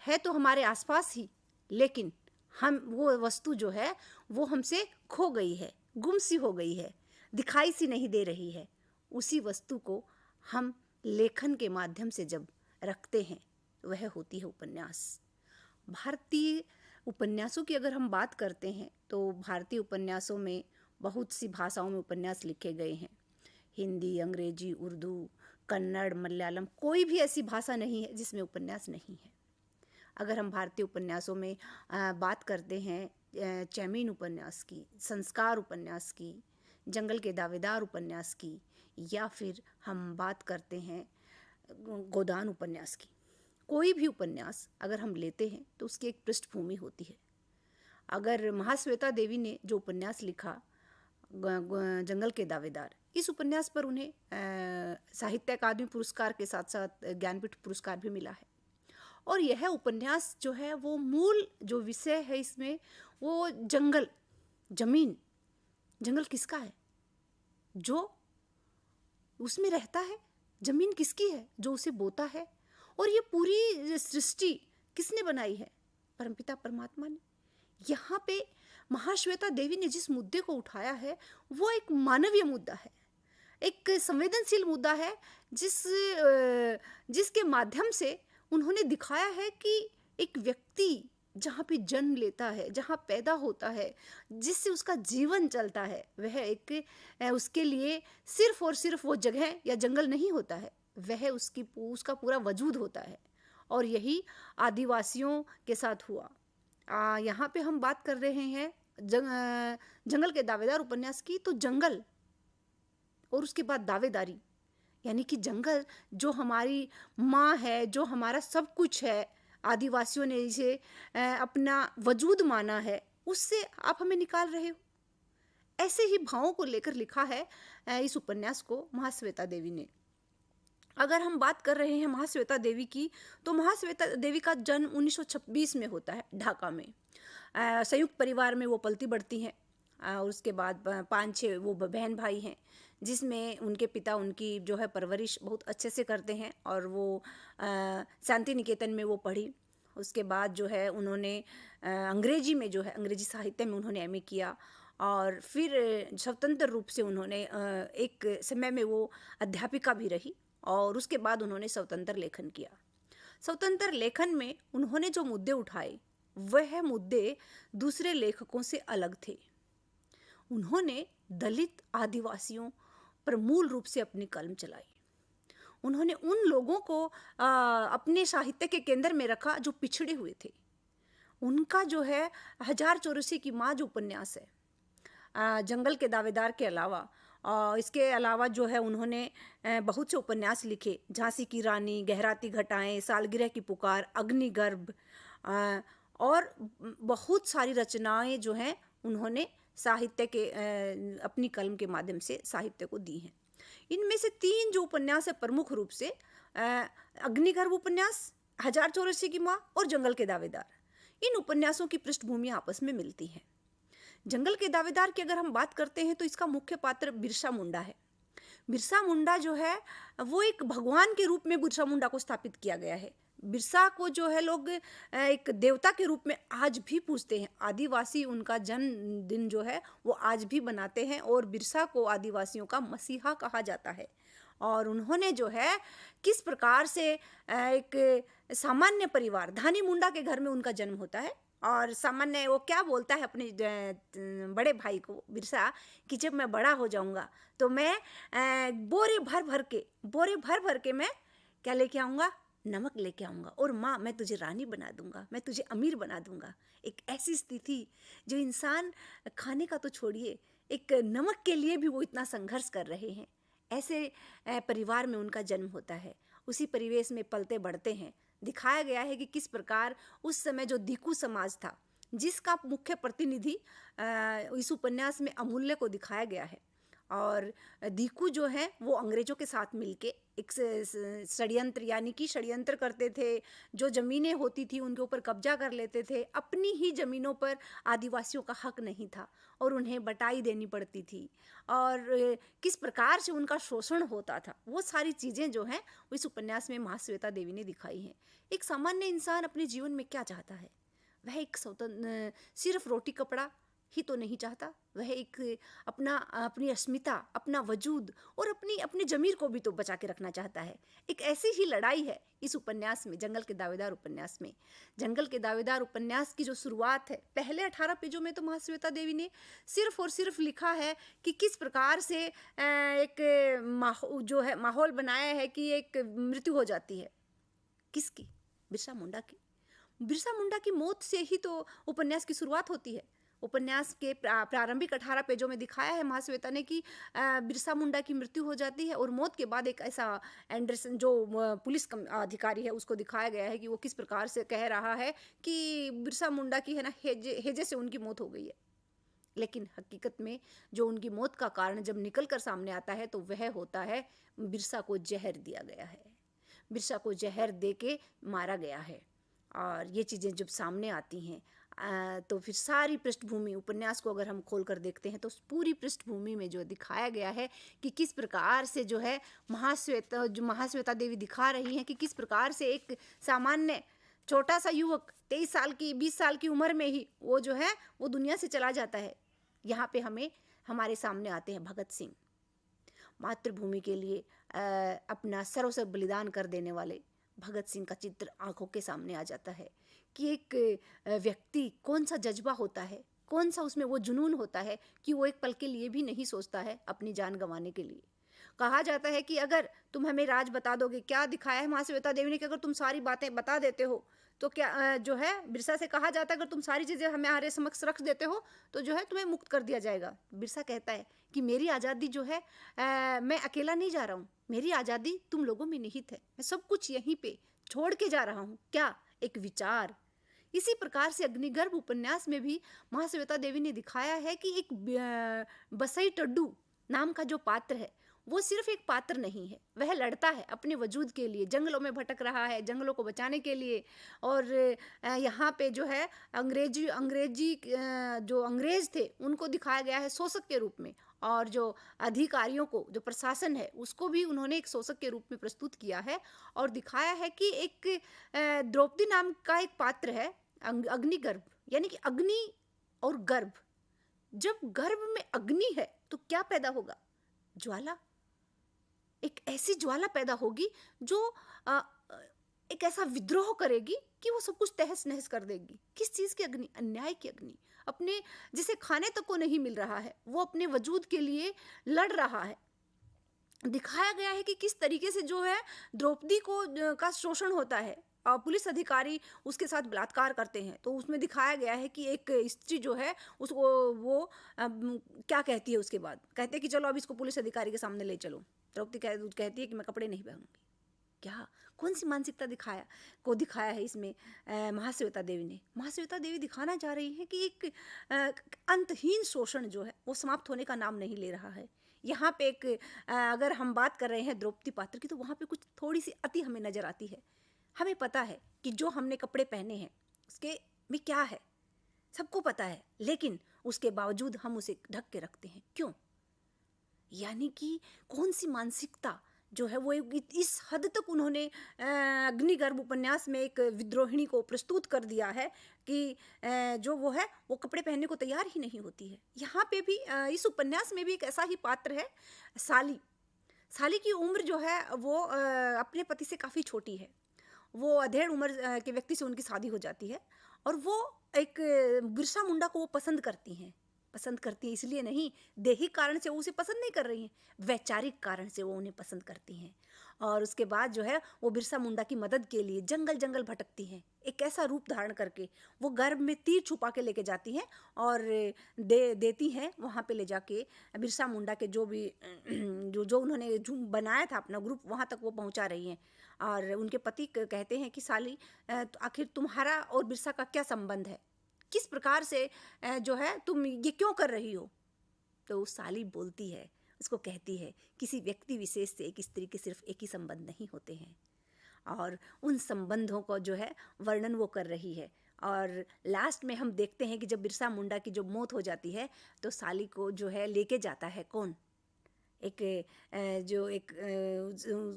है तो हमारे आसपास ही, लेकिन हम वो वस्तु जो है वो हमसे खो गई है, गुम सी हो गई है, दिखाई सी नहीं दे रही है। उसी वस्तु को हम लेखन के माध्यम से जब रखते हैं, वह होती है उपन्यास। भारतीय उपन्यासों की अगर हम बात करते हैं तो भारतीय उपन्यासों में बहुत सी भाषाओं में उपन्यास लिखे गए हैं। हिंदी, अंग्रेजी, उर्दू, कन्नड़, मलयालम, कोई भी ऐसी भाषा नहीं है जिसमें उपन्यास नहीं है। अगर हम भारतीय उपन्यासों में बात करते हैं चैमीन उपन्यास की, संस्कार उपन्यास की, जंगल के दावेदार उपन्यास की, या फिर हम बात करते हैं गोदान उपन्यास की, कोई भी उपन्यास अगर हम लेते हैं तो उसकी एक पृष्ठभूमि होती है। अगर महाश्वेता देवी ने जो उपन्यास लिखा जंगल के दावेदार, इस उपन्यास पर उन्हें साहित्य अकादमी पुरस्कार के साथ साथ ज्ञानपीठ पुरस्कार भी मिला है। और यह उपन्यास जो है वो मूल जो विषय है इसमें वो जंगल, जमीन, जंगल किसका है जो उसमें रहता है, जमीन किसकी है जो उसे बोता है, और ये पूरी सृष्टि किसने बनाई है, परमपिता परमात्मा ने। यहाँ पे महाश्वेता देवी ने जिस मुद्दे को उठाया है वो एक मानवीय मुद्दा है, एक संवेदनशील मुद्दा है, जिसके माध्यम से उन्होंने दिखाया है कि एक व्यक्ति जहाँ पे जन्म लेता है, जहाँ पैदा होता है, जिससे उसका जीवन चलता है, वह एक उसके लिए सिर्फ और सिर्फ वो जगह या जंगल नहीं होता है, वह उसका पूरा वजूद होता है। और यही आदिवासियों के साथ हुआ। यहाँ पे हम बात कर रहे हैं जंगल के दावेदार उपन्यास की। तो जंगल और उसके बाद दावेदारी, यानी कि जंगल जो हमारी माँ है, जो हमारा सब कुछ है, आदिवासियों ने इसे अपना वजूद माना है, उससे आप हमें निकाल रहे हो। ऐसे ही भावों को लेकर लिखा है इस उपन्यास को महाश्वेता देवी ने। अगर हम बात कर रहे हैं महाश्वेता देवी की, तो महाश्वेता देवी का जन्म 1926 में होता है ढाका में। संयुक्त परिवार में वो पलती बढ़ती हैं। और उसके बाद 5-6 वो बहन भाई हैं, जिसमें उनके पिता उनकी जो है परवरिश बहुत अच्छे से करते हैं। और वो शांति निकेतन में वो पढ़ी। उसके बाद जो है उन्होंने अंग्रेजी में जो है अंग्रेजी साहित्य में उन्होंने एमए किया। और फिर स्वतंत्र रूप से उन्होंने एक समय में वो अध्यापिका भी रही। और उसके बाद उन्होंने स्वतंत्र लेखन किया। स्वतंत्र लेखन में उन्होंने जो मुद्दे उठाए वह मुद्दे दूसरे लेखकों से अलग थे। उन्होंने दलित आदिवासियों पर मूल रूप से अपनी कलम चलाई। उन्होंने उन लोगों को अपने साहित्य के केंद्र में रखा जो पिछड़े हुए थे। उनका जो है 1000 चौरसी की माँ जो उपन्यास है, जंगल के दावेदार के अलावा, इसके अलावा जो है उन्होंने बहुत से उपन्यास लिखे। झांसी की रानी, गहराती घटाएं, सालगिरह की पुकार, अग्निगर्भ, और बहुत सारी रचनाएं जो हैं उन्होंने साहित्य के अपनी कलम के माध्यम से साहित्य को दी हैं। इनमें से 3 जो उपन्यास है प्रमुख रूप से अग्निगर्भ उपन्यास, 1000 चौरसी की माँ और जंगल के दावेदार, इन उपन्यासों की पृष्ठभूमि आपस में मिलती है। जंगल के दावेदार की अगर हम बात करते हैं तो इसका मुख्य पात्र बिरसा मुंडा है। बिरसा मुंडा जो है वो एक भगवान के रूप में बिरसा मुंडा को स्थापित किया गया है। बिरसा को जो है लोग एक देवता के रूप में आज भी पूजते हैं। आदिवासी उनका जन्मदिन जो है वो आज भी बनाते हैं और बिरसा को आदिवासियों का मसीहा कहा जाता है। और उन्होंने जो है किस प्रकार से एक सामान्य परिवार, धानी मुंडा के घर में उनका जन्म होता है। और सामान्य वो क्या बोलता है अपने बड़े भाई को बिरसा कि जब मैं बड़ा हो जाऊंगा तो मैं बोरे भर भर के मैं क्या लेके आऊँगा, नमक लेके आऊँगा, और माँ मैं तुझे रानी बना दूंगा, मैं तुझे अमीर बना दूंगा। एक ऐसी स्थिति जो इंसान खाने का तो छोड़िए, एक नमक के लिए भी वो इतना संघर्ष कर रहे हैं। ऐसे परिवार में उनका जन्म होता है। उसी परिवेश में पलते बढ़ते हैं। दिखाया गया है कि किस प्रकार उस समय जो दीकू समाज था, जिसका मुख्य प्रतिनिधि इस उपन्यास में अमूल्य को दिखाया गया है। और दीकू जो है वो अंग्रेजों के साथ मिलके एक षड्यंत्र, यानी कि षड्यंत्र करते थे। जो ज़मीनें होती थी उनके ऊपर कब्जा कर लेते थे। अपनी ही ज़मीनों पर आदिवासियों का हक नहीं था और उन्हें बटाई देनी पड़ती थी। और किस प्रकार से उनका शोषण होता था, वो सारी चीज़ें जो हैं वो इस उपन्यास में महाश्वेता देवी ने दिखाई हैं। एक सामान्य इंसान अपने जीवन में क्या चाहता है? वह एक स्वतंत्र, सिर्फ रोटी कपड़ा ही तो नहीं चाहता। वह एक अपनी अस्मिता, अपना वजूद और अपनी ज़मीर को भी तो बचा के रखना चाहता है। एक ऐसी ही लड़ाई है इस उपन्यास में, जंगल के दावेदार उपन्यास में। जंगल के दावेदार उपन्यास की जो शुरुआत है, पहले 18 पेजों में तो महाश्वेता देवी ने सिर्फ और सिर्फ लिखा है कि किस प्रकार से एक जो है माहौल बनाया है कि एक मृत्यु हो जाती है। किसकी? बिरसा मुंडा की। बिरसा मुंडा की मौत से ही तो उपन्यास की शुरुआत होती है। उपन्यास के प्रारंभिक 18 पेजों में दिखाया है महाश्वेता ने कि बिरसा मुंडा की मृत्यु हो जाती है। और मौत के बाद एक ऐसा एंडरसन जो पुलिस अधिकारी है उसको दिखाया गया है कि वो किस प्रकार से कह रहा है कि बिरसा मुंडा की है ना हेजे से उनकी मौत हो गई है। लेकिन हकीकत में जो उनकी मौत का कारण जब निकल कर सामने आता है तो वह होता है बिरसा को जहर दिया गया है, बिरसा को जहर दे के मारा गया है। और ये चीज़ें जब सामने आती हैं तो फिर सारी पृष्ठभूमि उपन्यास को अगर हम खोल कर देखते हैं तो उस पूरी पृष्ठभूमि में जो दिखाया गया है कि किस प्रकार से जो है महाश्वेता देवी दिखा रही हैं कि किस प्रकार से एक सामान्य छोटा सा युवक 23 साल की 20 साल की उम्र में ही वो जो है वो दुनिया से चला जाता है। यहाँ पे हमारे सामने आते हैं भगत सिंह, मातृभूमि के लिए अपना सर्वस्व बलिदान कर देने वाले भगत सिंह का चित्र आंखों के सामने आ जाता है कि एक व्यक्ति कौन सा जज्बा होता है, कौन सा उसमें वो जुनून होता है कि वो एक पल के लिए भी नहीं सोचता है अपनी जान गंवाने के लिए। कहा जाता है कि अगर तुम हमें राज बता दोगे, क्या दिखाया है महाश्वेता देवी ने कि अगर तुम सारी बातें बता देते हो तो क्या जो है बिरसा से कहा जाता है अगर तुम सारी चीज़ें हमारे समक्ष रख देते हो तो जो है तुम्हें मुक्त कर दिया जाएगा। बिरसा कहता है कि मेरी आज़ादी जो है मैं अकेला नहीं जा रहा हूँ, मेरी आज़ादी तुम लोगों में निहित है, मैं सब कुछ यहीं पे छोड़ के जा रहा हूँ। क्या एक विचार। इसी प्रकार से अग्निगर्भ उपन्यास में भी महाश्वेता देवी ने दिखाया है कि एक बसई टड्डू नाम का जो पात्र है वो सिर्फ एक पात्र नहीं है, वह लड़ता है अपने वजूद के लिए, जंगलों में भटक रहा है जंगलों को बचाने के लिए। और यहाँ पे जो है अंग्रेजी जो अंग्रेज थे उनको दिखाया गया है शोषक के रूप में, और जो अधिकारियों को जो प्रशासन है उसको भी उन्होंने एक शोषक के रूप में प्रस्तुत किया है। और दिखाया है कि एक द्रौपदी नाम का एक पात्र है अग्निगर्भ, यानी कि अग्नि और गर्भ। जब गर्भ में अग्नि है तो क्या पैदा होगा? ज्वाला। एक ऐसी ज्वाला पैदा होगी जो एक ऐसा विद्रोह करेगी कि वो सब कुछ तहस नहस कर देगी। किस चीज़ की अग्नि? अन्याय की अग्नि। अपने जिसे खाने तक को नहीं मिल रहा है वो अपने वजूद के लिए लड़ रहा है। दिखाया गया है कि किस तरीके से जो है द्रौपदी को का शोषण होता है और पुलिस अधिकारी उसके साथ बलात्कार करते हैं। तो उसमें दिखाया गया है कि एक स्त्री जो है उसको वो क्या कहती है, उसके बाद कहते हैं कि चलो अब इसको पुलिस अधिकारी के सामने ले चलो। द्रौपदी कहती है कि मैं कपड़े नहीं पहनूंगी। क्या कौन सी मानसिकता दिखाया है इसमें महाश्वेता देवी ने? महाश्वेता देवी दिखाना चाह रही है कि एक अंतहीन शोषण जो है वो समाप्त होने का नाम नहीं ले रहा है। यहाँ पे एक अगर हम बात कर रहे हैं द्रौपदी पात्र की तो वहाँ पे कुछ थोड़ी सी अति हमें नजर आती है। हमें पता है कि जो हमने कपड़े पहने हैं उसके में क्या है, सबको पता है, लेकिन उसके बावजूद हम उसे ढक के रखते हैं। क्यों? यानी कि कौन सी मानसिकता जो है वो इस हद तक उन्होंने अग्निगर्भ उपन्यास में एक विद्रोहिणी को प्रस्तुत कर दिया है कि जो वो है वो कपड़े पहनने को तैयार ही नहीं होती है। यहाँ पे भी इस उपन्यास में भी एक ऐसा ही पात्र है साली। साली की उम्र जो है वो अपने पति से काफ़ी छोटी है। वो अधेड़ उम्र के व्यक्ति से उनकी शादी हो जाती है और वो एक बिरसा मुंडा को वो पसंद करती हैं इसलिए नहीं, दैहिक कारण से वो उसे पसंद नहीं कर रही हैं, वैचारिक कारण से वो उन्हें पसंद करती हैं। और उसके बाद जो है वो बिरसा मुंडा की मदद के लिए जंगल जंगल भटकती हैं, एक ऐसा रूप धारण करके वो गर्भ में तीर छुपा के लेके जाती हैं और देती हैं वहाँ पे ले जाके बिरसा मुंडा के जो भी जो उन्होंने बनाया था अपना ग्रुप, वहाँ तक वो पहुँचा रही हैं। और उनके पति कहते हैं कि साली आखिर तुम्हारा और बिरसा का क्या संबंध है, किस प्रकार से जो है तुम ये क्यों कर रही हो? तो उस साली बोलती है, उसको कहती है किसी व्यक्ति विशेष से एक स्त्री के सिर्फ एक ही संबंध नहीं होते हैं, और उन संबंधों को जो है वर्णन वो कर रही है। और लास्ट में हम देखते हैं कि जब बिरसा मुंडा की जो मौत हो जाती है तो साली को जो है लेके जाता है कौन? एक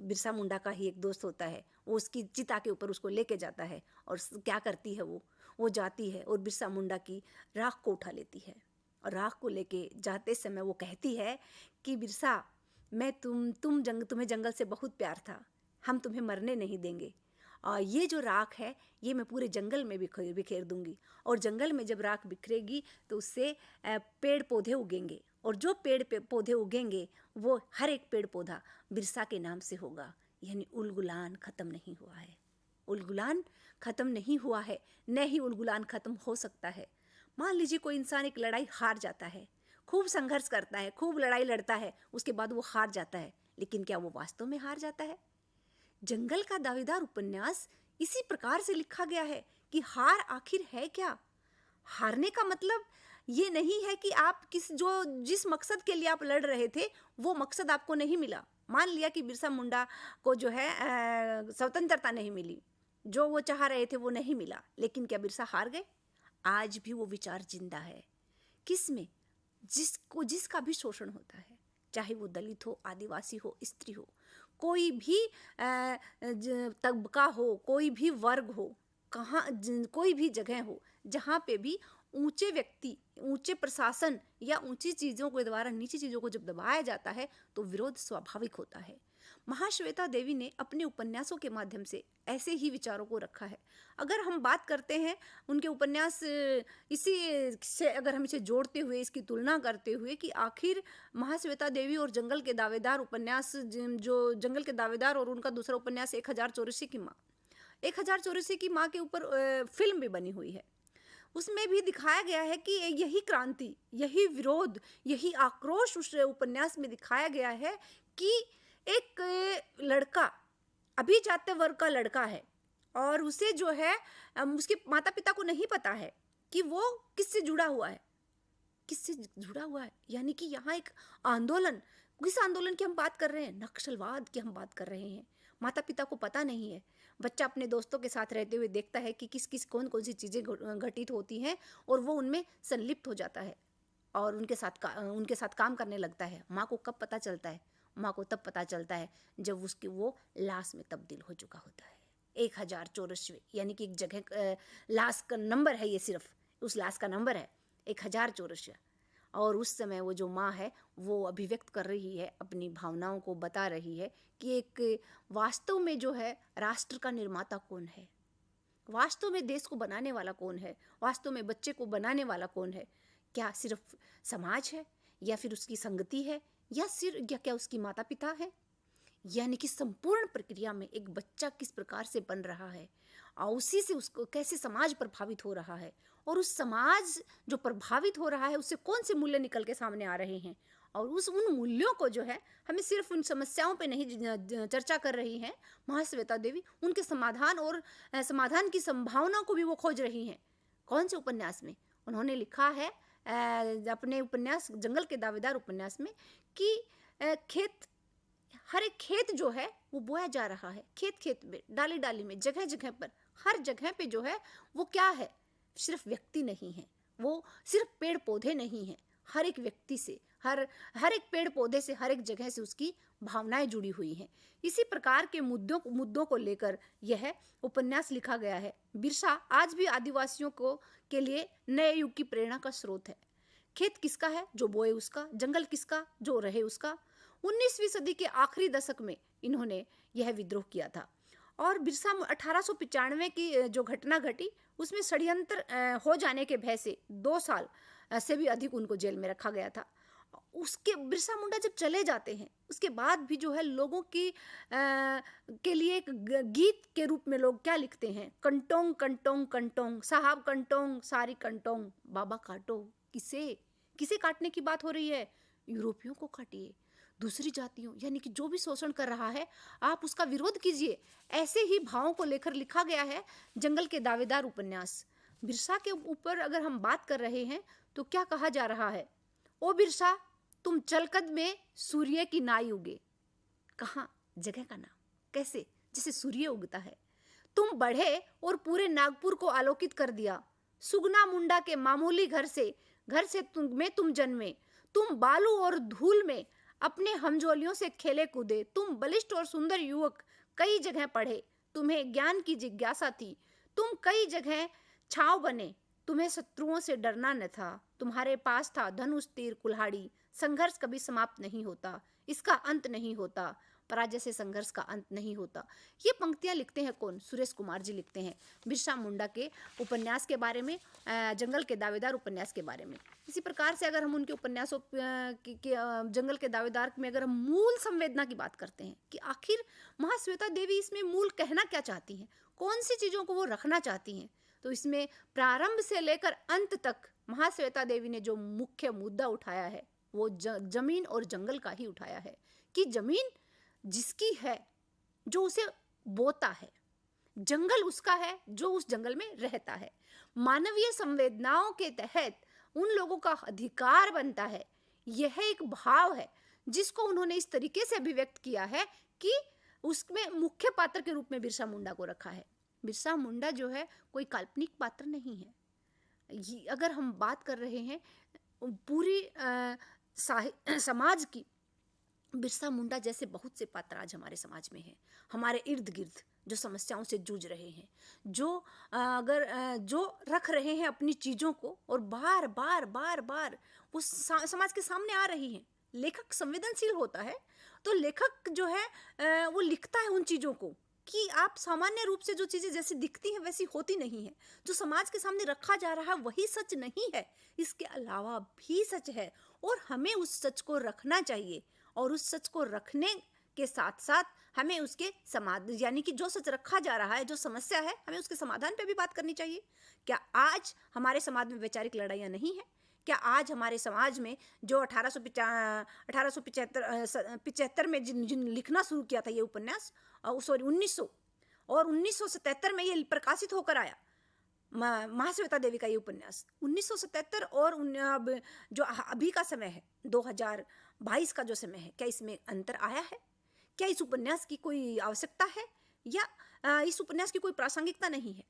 बिरसा मुंडा का ही एक दोस्त होता है, वो उसकी चिता के ऊपर उसको लेके जाता है। और क्या करती है वो जाती है और बिरसा मुंडा की राख को उठा लेती है। और राख को लेके जाते समय वो कहती है कि बिरसा, मैं तुम्हें जंगल से बहुत प्यार था, हम तुम्हें मरने नहीं देंगे, और ये जो राख है ये मैं पूरे जंगल में बिखेर दूंगी, और जंगल में जब राख बिखरेगी तो उससे पेड़ पौधे उगेंगे, और जो पेड़ पौधे उगेंगे वो हर एक पेड़ पौधा बिरसा के नाम से होगा। यानी उलगुलान ख़त्म नहीं हुआ है, उलगुलान ख़त्म नहीं हुआ है, न ही उलगुलान ख़त्म हो सकता है। मान लीजिए कोई इंसान एक लड़ाई हार जाता है, खूब संघर्ष करता है, खूब लड़ाई लड़ता है, उसके बाद वो हार जाता है, लेकिन क्या वो वास्तव में हार जाता है? जंगल का दावेदार उपन्यास इसी प्रकार से लिखा गया है कि हार आखिर है क्या? हारने का मतलब ये नहीं है कि आप जिस मकसद के लिए आप लड़ रहे थे वो मकसद आपको नहीं मिला। मान लिया कि बिरसा मुंडा को जो है स्वतंत्रता नहीं मिली, जो वो चाह रहे थे वो नहीं मिला, लेकिन क्या बिरसा हार गए? आज भी वो विचार जिंदा है। किस में? जिसका भी शोषण होता है, चाहे वो दलित हो, आदिवासी हो, स्त्री हो, कोई भी तबका हो, कोई भी वर्ग हो, कोई भी जगह हो जहाँ पे भी ऊंचे व्यक्ति, ऊंचे प्रशासन या ऊंची चीज़ों के द्वारा नीची चीज़ों को जब दबाया जाता है तो विरोध स्वाभाविक होता है। महाश्वेता देवी ने अपने उपन्यासों के माध्यम से ऐसे ही विचारों को रखा है। अगर हम बात करते हैं उनके उपन्यास, इसी से अगर हम इसे जोड़ते हुए, इसकी तुलना करते हुए कि आखिर महाश्वेता देवी और जंगल के दावेदार उपन्यास, जो जंगल के दावेदार और उनका दूसरा उपन्यास 1084 की माँ, 1084 की माँ के ऊपर फिल्म भी बनी हुई है। उसमें भी दिखाया गया है कि यही क्रांति, यही विरोध, यही आक्रोश उस उपन्यास में दिखाया गया है कि एक लड़का, अभी जाते वर्ग का लड़का है और उसे जो है उसके माता पिता को नहीं पता है कि वो किससे जुड़ा हुआ है, किससे जुड़ा हुआ है। यानी कि यहाँ एक आंदोलन, किस आंदोलन की हम बात कर रहे हैं? नक्सलवाद की हम बात कर रहे हैं। माता पिता को पता नहीं है। बच्चा अपने दोस्तों के साथ रहते हुए देखता है कि किस कौन कौन सी चीज़ें घटित होती हैं और वो उनमें संलिप्त हो जाता है और उनके साथ काम करने लगता है। माँ को कब पता चलता है? माँ को तब पता चलता है जब वो लाश में तब्दील हो चुका होता है। 1084, यानी कि एक जगह लाश का नंबर है, ये सिर्फ उस लाश का नंबर है 1084। और उस समय वो जो माँ है वो अभिव्यक्त कर रही है, अपनी भावनाओं को बता रही है कि एक वास्तव में जो है राष्ट्र का निर्माता कौन है, वास्तव में देश को बनाने वाला कौन है, वास्तव में बच्चे को बनाने वाला कौन है। क्या सिर्फ समाज है, या फिर उसकी संगति है, या क्या उसकी माता पिता है? यानी कि संपूर्ण प्रक्रिया में एक बच्चा किस प्रकार से बन रहा है और उसी से उसको कैसे समाज प्रभावित हो रहा है, और उस समाज जो प्रभावित हो रहा है उससे कौन से मूल्य निकल के सामने आ रहे हैं। और उन मूल्यों को जो है, हमें सिर्फ उन समस्याओं पे नहीं चर्चा कर रही हैं महाश्वेता देवी, उनके समाधान और समाधान की संभावना को भी वो खोज रही हैं। कौन से उपन्यास में? उन्होंने लिखा है अपने उपन्यास जंगल के दावेदार उपन्यास में कि हर एक खेत जो है वो बोया जा रहा है, खेत में, डाली डाली में, जगह जगह पर, हर जगह पे जो है वो क्या है, सिर्फ व्यक्ति नहीं है, वो सिर्फ पेड़ पौधे नहीं हैं। हर एक व्यक्ति से, हर एक पेड़ पौधे से, हर एक जगह से उसकी भावनाएं जुड़ी हुई हैं। इसी प्रकार के मुद्दों को लेकर यह उपन्यास लिखा गया है। बिरसा आज भी आदिवासियों के लिए नए युग की प्रेरणा का स्रोत है। खेत किसका है? जो बोए उसका। जंगल किसका? जो रहे उसका। 19वीं सदी के आखिरी दशक में इन्होंने यह विद्रोह किया था। और बिरसा 1895 की जो घटना घटी उसमें षड्यंत्र हो जाने के भय से 2 साल से भी अधिक उनको जेल में रखा गया था। उसके बिरसा मुंडा जब चले जाते हैं उसके बाद भी जो है लोगों की के लिए एक गीत के रूप में लोग क्या लिखते हैं? कंटोंग कंटोंग कंटोंग, साहब कंटोंग, सारी कंटोंग, बाबा काटो। किसे काटने की बात हो रही है? यूरोपियों को काटिए, दूसरी जातियों, यानी कि जो भी शोषण कर रहा है आप उसका विरोध कीजिए। ऐसे ही भावों को लेकर लिखा गया है जंगल के दावेदार उपन्यास। बिरसा के ऊपर अगर हम बात कर रहे हैं तो क्या कहा जा रहा है? ओ बिरसा, तुम चलकद में सूर्य की नाई उगे। कहाँ? जगह का नाम। कैसे? जैसे सूर्य उगता है। तुम बढ़े और पूरे नागपुर को आलोकित कर दिया। सुगना मुंडा के मामूली घर से तुम जन्मे। तुम बालू और धूल में अपने हमजोलियों से खेले कूदे। तुम बलिष्ठ और सुंदर युवक, कई जगह पढ़े, तुम्हें ज्ञान की जिज्ञासा थी। तुम कई जगह छाव बने, तुम्हें शत्रुओं से डरना न था। तुम्हारे पास था धनुष, तीर, कुल्हाड़ी। संघर्ष कभी समाप्त नहीं होता, इसका अंत नहीं होता। पराजय से संघर्ष का अंत नहीं होता। ये पंक्तियां लिखते हैं कौन? सुरेश कुमार जी लिखते हैं बिरसा मुंडा के उपन्यास के बारे में, जंगल के दावेदार उपन्यास के बारे में। इसी प्रकार से अगर हम उनके उपन्यासों जंगल के दावेदार में अगर हम मूल संवेदना की बात करते हैं कि आखिर महाश्वेता देवी इसमें मूल कहना क्या चाहती हैं, कौन सी चीज़ों को वो रखना चाहती हैं, तो इसमें प्रारंभ से लेकर अंत तक महाश्वेता देवी ने जो मुख्य मुद्दा उठाया है वो जमीन और जंगल का ही उठाया है कि जमीन जिसकी है, जो उसे बोता है, जंगल उसका है जो उस जंगल में रहता है। मानवीय संवेदनाओं के तहत उन लोगों का अधिकार बनता है। यह एक भाव है जिसको उन्होंने इस तरीके से अभिव्यक्त किया है कि उसमें मुख्य पात्र के रूप में बिरसा मुंडा को रखा है। बिरसा मुंडा जो है कोई काल्पनिक पात्र नहीं है। अगर हम बात कर रहे हैं पूरी समाज की, बिरसा मुंडा जैसे बहुत से पात्र आज हमारे समाज में हैं, हमारे इर्द गिर्द जो समस्याओं से जूझ रहे हैं, जो रख रहे हैं अपनी चीज़ों को और बार बार बार बार वो समाज के सामने आ रही हैं। लेखक संवेदनशील होता है तो लेखक जो है वो लिखता है उन चीज़ों को कि आप सामान्य रूप से जो चीज़ें जैसी दिखती हैं वैसी होती नहीं है। जो समाज के सामने रखा जा रहा है वही सच नहीं है, इसके अलावा भी सच है और हमें उस सच को रखना चाहिए। और उस सच को रखने के साथ साथ हमें उसके समाधान, यानी कि जो सच रखा जा रहा है, जो समस्या है, हमें उसके समाधान पे भी बात करनी चाहिए। क्या आज हमारे समाज में वैचारिक लड़ाइयाँ नहीं हैं? क्या आज हमारे समाज में जो 1875 में जिन लिखना शुरू किया था ये उपन्यास, सॉरी 1900 और 1977 में ये प्रकाशित होकर आया, महाश्वेता देवी का ये उपन्यास 1977 और अब जो अभी का समय है 2022 का जो समय है, क्या इसमें अंतर आया है? क्या इस उपन्यास की कोई आवश्यकता है या इस उपन्यास की कोई प्रासंगिकता नहीं है?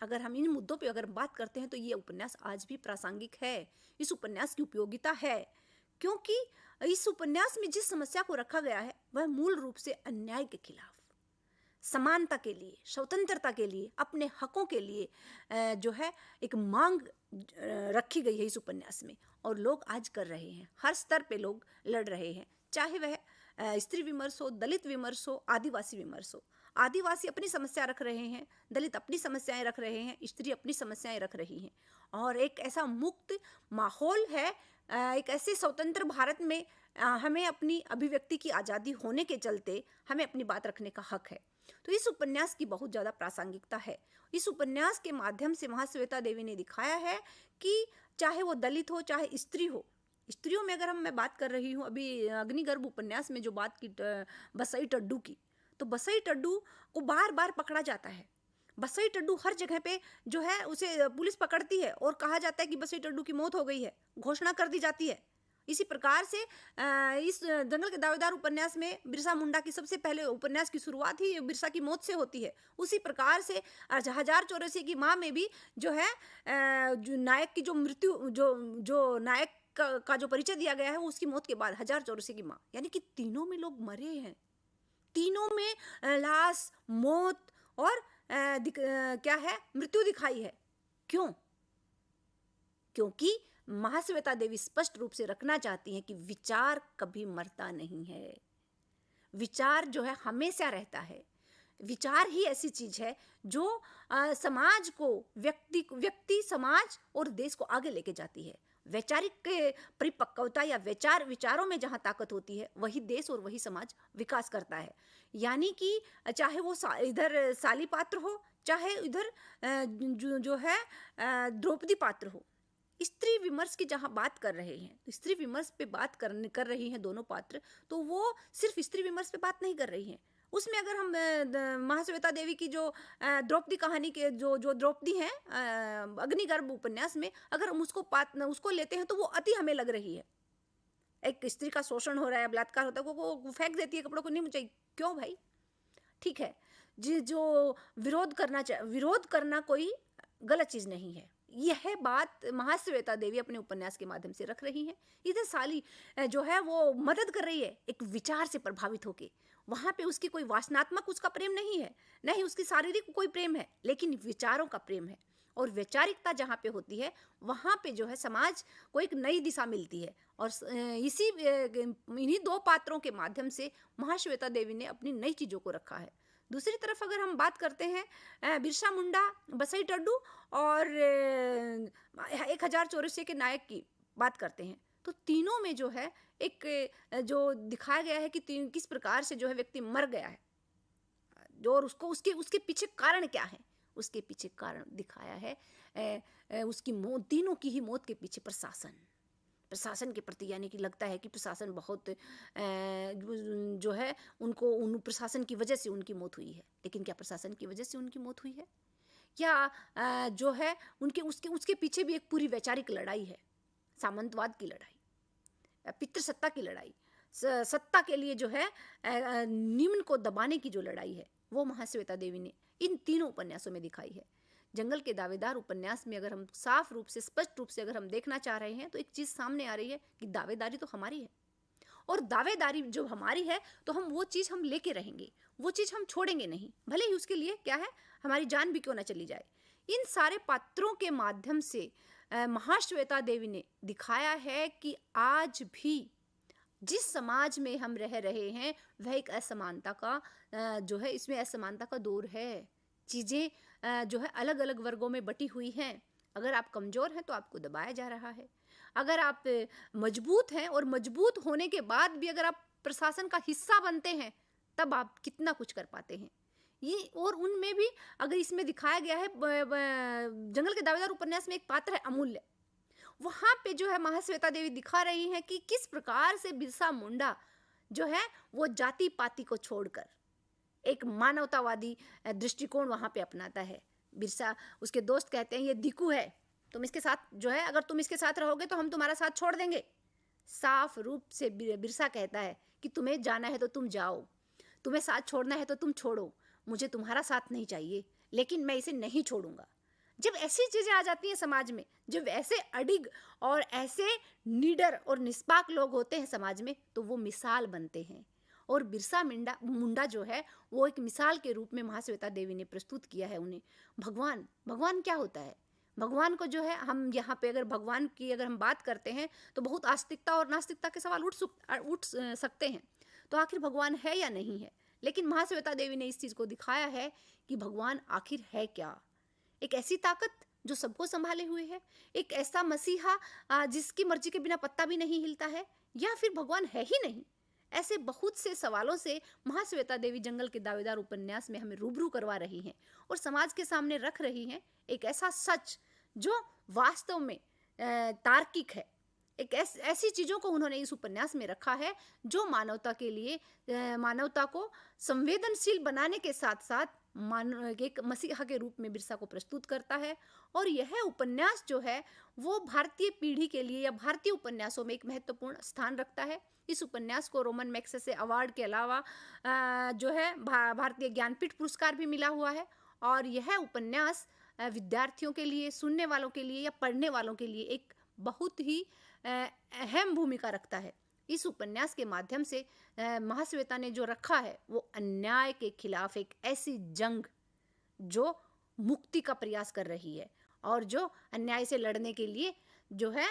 अगर हम इन मुद्दों पे अगर बात करते हैं तो ये उपन्यास आज भी प्रासंगिक है। इस उपन्यास की उपयोगिता है क्योंकि इस उपन्यास में जिस समस्या को रखा गया है वह मूल रूप से अन्याय के खिलाफ, समानता के लिए, स्वतंत्रता के लिए, अपने हकों के लिए जो है एक मांग रखी गई है इस उपन्यास में। और लोग आज कर रहे हैं, हर स्तर पे लोग लड़ रहे हैं, चाहे वह स्त्री विमर्श हो, दलित विमर्श हो, आदिवासी विमर्श हो। आदिवासी अपनी समस्या रख रहे हैं, दलित अपनी समस्याएं रख रहे हैं, स्त्री अपनी समस्याएं रख रही हैं। और एक ऐसा मुक्त माहौल है, एक ऐसे स्वतंत्र भारत में हमें अपनी अभिव्यक्ति की आज़ादी होने के चलते हमें अपनी बात रखने का हक है। तो इस उपन्यास की बहुत ज़्यादा प्रासंगिकता है। इस उपन्यास के माध्यम से महाश्वेता देवी ने दिखाया है कि चाहे वो दलित हो, चाहे स्त्री हो, स्त्रियों में अगर मैं बात कर रही हूँ अभी अग्निगर्भ उपन्यास में जो बात की बसई टड्डू की, तो बसई टड्डू को बार बार पकड़ा जाता है। बसई टड्डू हर जगह पे जो है उसे पुलिस पकड़ती है और कहा जाता है कि बसई टड्डू की मौत हो गई है, घोषणा कर दी जाती है। इसी प्रकार से इस जंगल के दावेदार उपन्यास में बिरसा मुंडा की सबसे पहले उपन्यास की शुरुआत ही बिरसा की मौत से होती है। उसी प्रकार से 1084 की माँ में भी जो है जो नायक की जो मृत्यु, जो नायक का जो परिचय दिया गया है वो उसकी मौत के बाद 1084 की माँ, यानी कि तीनों में लोग मरे हैं, तीनों में लाश, मौत और क्या है, मृत्यु दिखाई है। क्यों? क्योंकि महाश्वेता देवी स्पष्ट रूप से रखना चाहती हैं कि विचार कभी मरता नहीं है, विचार जो है हमेशा रहता है। विचार ही ऐसी चीज है जो समाज को, व्यक्ति, समाज और देश को आगे लेके जाती है। वैचारिक परिपक्वता या विचारों में जहाँ ताकत होती है वही देश और वही समाज विकास करता है। यानी कि चाहे वो इधर साली पात्र हो, चाहे इधर जो है द्रौपदी पात्र हो। स्त्री विमर्श की जहाँ बात कर रहे हैं, तो स्त्री विमर्श पे बात कर रही हैं दोनों पात्र, तो वो सिर्फ स्त्री विमर्श पे बात नहीं कर रही हैं। उसमें अगर हम महाश्वेता देवी की जो द्रौपदी कहानी के जो द्रौपदी हैं अग्निगर्भ उपन्यास में, अगर हम उसको लेते हैं तो वो अति हमें लग रही है। एक स्त्री का शोषण हो रहा है, बलात्कार होता है, वो फेंक देती है कपड़ों को, नहीं मुझे, क्यों भाई? ठीक है जो विरोध करना कोई गलत चीज नहीं है। यह बात महाश्वेता देवी अपने उपन्यास के माध्यम से रख रही हैं। इधर साली जो है वो मदद कर रही है एक विचार से प्रभावित होके। वहां पे उसकी कोई वासनात्मक उसका प्रेम नहीं है, नहीं उसकी शारीरिक कोई प्रेम है, लेकिन विचारों का प्रेम है। और वैचारिकता जहाँ पे होती है वहाँ पे जो है समाज को एक नई दिशा मिलती है। और इन्हीं दो पात्रों के माध्यम से महाश्वेता देवी ने अपनी नई चीज़ों को रखा है। दूसरी तरफ अगर हम बात करते हैं बिरसा मुंडा, बसई टड्डू और 1084 के नायक की बात करते हैं, तो तीनों में जो है एक जो दिखाया गया है कि किस प्रकार से जो है व्यक्ति मर गया है, जो और उसके पीछे कारण क्या है, उसके पीछे कारण दिखाया है उसकी मौत, तीनों की ही मौत के पीछे प्रशासन के प्रति, यानी कि लगता है कि प्रशासन बहुत जो है उन प्रशासन की वजह से उनकी मौत हुई है। लेकिन क्या प्रशासन की वजह से उनकी मौत हुई है? या जो है उनके उसके पीछे भी एक पूरी वैचारिक लड़ाई है, सामंतवाद की लड़ाई, पितृसत्ता की लड़ाई, सत्ता के लिए जो है निम्न को दबाने की जो लड़ाई है, वो महाश्वेता देवी ने इन तीनों उपन्यासों में दिखाई है। जंगल के दावेदार उपन्यास में अगर हम साफ रूप से, स्पष्ट रूप से अगर हम देखना चाह रहे हैं तो एक चीज़ सामने आ रही है कि दावेदारी तो हमारी है, और दावेदारी जो हमारी है तो हम वो चीज़ हम लेके रहेंगे, वो चीज़ हम छोड़ेंगे नहीं, भले ही उसके लिए क्या है हमारी जान भी क्यों ना चली जाए। इन सारे पात्रों के माध्यम से महाश्वेता देवी ने दिखाया है कि आज भी जिस समाज में हम रह रहे हैं वह एक असमानता का जो है, इसमें असमानता का दौर है। चीज़ें जो है अलग अलग वर्गों में बटी हुई हैं। अगर आप कमज़ोर हैं तो आपको दबाया जा रहा है, अगर आप मजबूत हैं और मजबूत होने के बाद भी अगर आप प्रशासन का हिस्सा बनते हैं तब आप कितना कुछ कर पाते हैं। ये और उनमें भी अगर इसमें दिखाया गया है, जंगल के दावेदार उपन्यास में एक पात्र है अमूल्य, वहाँ पे जो है महाश्वेता देवी दिखा रही हैं कि किस प्रकार से बिरसा मुंडा जो है वो जाति पाति को छोड़कर एक मानवतावादी दृष्टिकोण वहाँ पे अपनाता है। बिरसा, उसके दोस्त कहते हैं ये दिकू है, तुम इसके साथ जो है, अगर तुम इसके साथ रहोगे तो हम तुम्हारा साथ छोड़ देंगे। साफ रूप से बिरसा कहता है कि तुम्हें जाना है तो तुम जाओ, तुम्हें साथ छोड़ना है तो तुम छोड़ो, मुझे तुम्हारा साथ नहीं चाहिए, लेकिन मैं इसे नहीं छोड़ूंगा। जब ऐसी चीज़ें आ जाती हैं समाज में, जब ऐसे अडिग और ऐसे निडर और निष्पाक लोग होते हैं समाज में, तो वो मिसाल बनते हैं। और बिरसा मुंडा जो है वो एक मिसाल के रूप में महाश्वेता देवी ने प्रस्तुत किया है उन्हें। भगवान क्या होता है? भगवान को जो है, हम यहाँ पे अगर भगवान की अगर हम बात करते हैं तो बहुत आस्तिकता और नास्तिकता के सवाल उठ सकते हैं। तो आखिर भगवान है या नहीं है? लेकिन महाश्वेता देवी ने इस चीज़ को दिखाया है कि भगवान आखिर है क्या। एक ऐसी ताकत जो सबको संभाले हुए है, एक ऐसा मसीहा जिसकी मर्जी के बिना पत्ता भी नहीं हिलता है, या फिर भगवान है ही नहीं। ऐसे बहुत से सवालों से महाश्वेता देवी जंगल के दावेदार उपन्यास में हमें रूबरू करवा रही हैं और समाज के सामने रख रही हैं एक ऐसा सच जो वास्तव में तार्किक है। एक ऐसी चीज़ों को उन्होंने इस उपन्यास में रखा है जो मानवता के लिए, मानवता को संवेदनशील बनाने के साथ साथ एक मसीहा के रूप में बिरसा को प्रस्तुत करता है। और यह उपन्यास जो है वो भारतीय पीढ़ी के लिए या भारतीय उपन्यासों में एक महत्वपूर्ण स्थान रखता है। इस उपन्यास को रोमन मैग्सेसे अवार्ड के अलावा जो है भारतीय ज्ञानपीठ पुरस्कार भी मिला हुआ है। और यह उपन्यास विद्यार्थियों के लिए, सुनने वालों के लिए या पढ़ने वालों के लिए एक बहुत ही अहम भूमिका रखता है। इस उपन्यास के माध्यम से महाश्वेता ने जो रखा है वो अन्याय के खिलाफ एक ऐसी जंग जो मुक्ति का प्रयास कर रही है और जो अन्याय से लड़ने के लिए जो है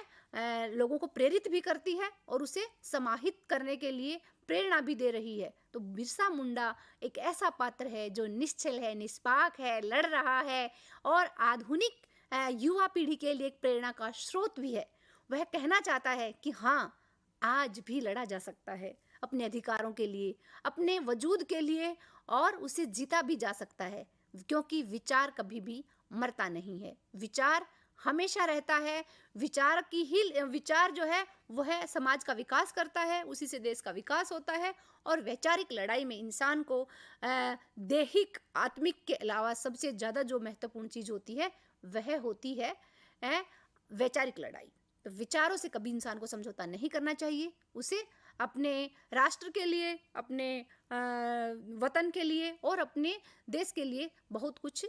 लोगों को प्रेरित भी करती है और उसे समाहित करने के लिए प्रेरणा भी दे रही है। तो बिरसा मुंडा एक ऐसा पात्र है जो निश्चल है, निष्पाक है, लड़ रहा है और आधुनिक युवा पीढ़ी के लिए एक प्रेरणा का स्रोत भी है। वह कहना चाहता है कि हाँ, आज भी लड़ा जा सकता है अपने अधिकारों के लिए, अपने वजूद के लिए, और उसे जीता भी जा सकता है, क्योंकि विचार कभी भी मरता नहीं है, विचार हमेशा रहता है। विचार जो है वह समाज का विकास करता है, उसी से देश का विकास होता है। और वैचारिक लड़ाई में इंसान को दैहिक, आत्मिक के अलावा सबसे ज़्यादा जो महत्वपूर्ण चीज़ होती है वह होती है वैचारिक लड़ाई। तो विचारों से कभी इंसान को समझौता नहीं करना चाहिए, उसे अपने राष्ट्र के लिए, अपने वतन के लिए और अपने देश के लिए बहुत कुछ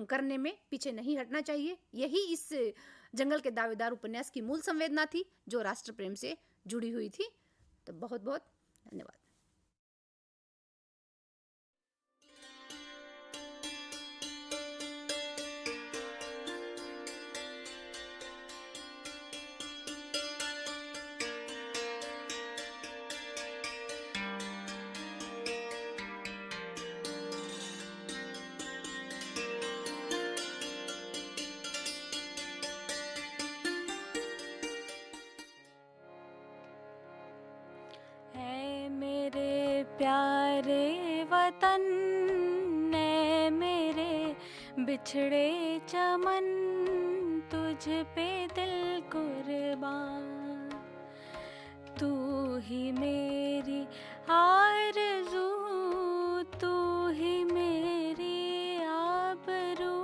करने में पीछे नहीं हटना चाहिए। यही इस जंगल के दावेदार उपन्यास की मूल संवेदना थी जो राष्ट्र प्रेम से जुड़ी हुई थी। तो बहुत बहुत धन्यवाद। प्यारे वतन ने मेरे बिछड़े चमन, तुझ पे दिल कुर्बान। तू ही मेरी आरज़ू, तू ही मेरी आबरू,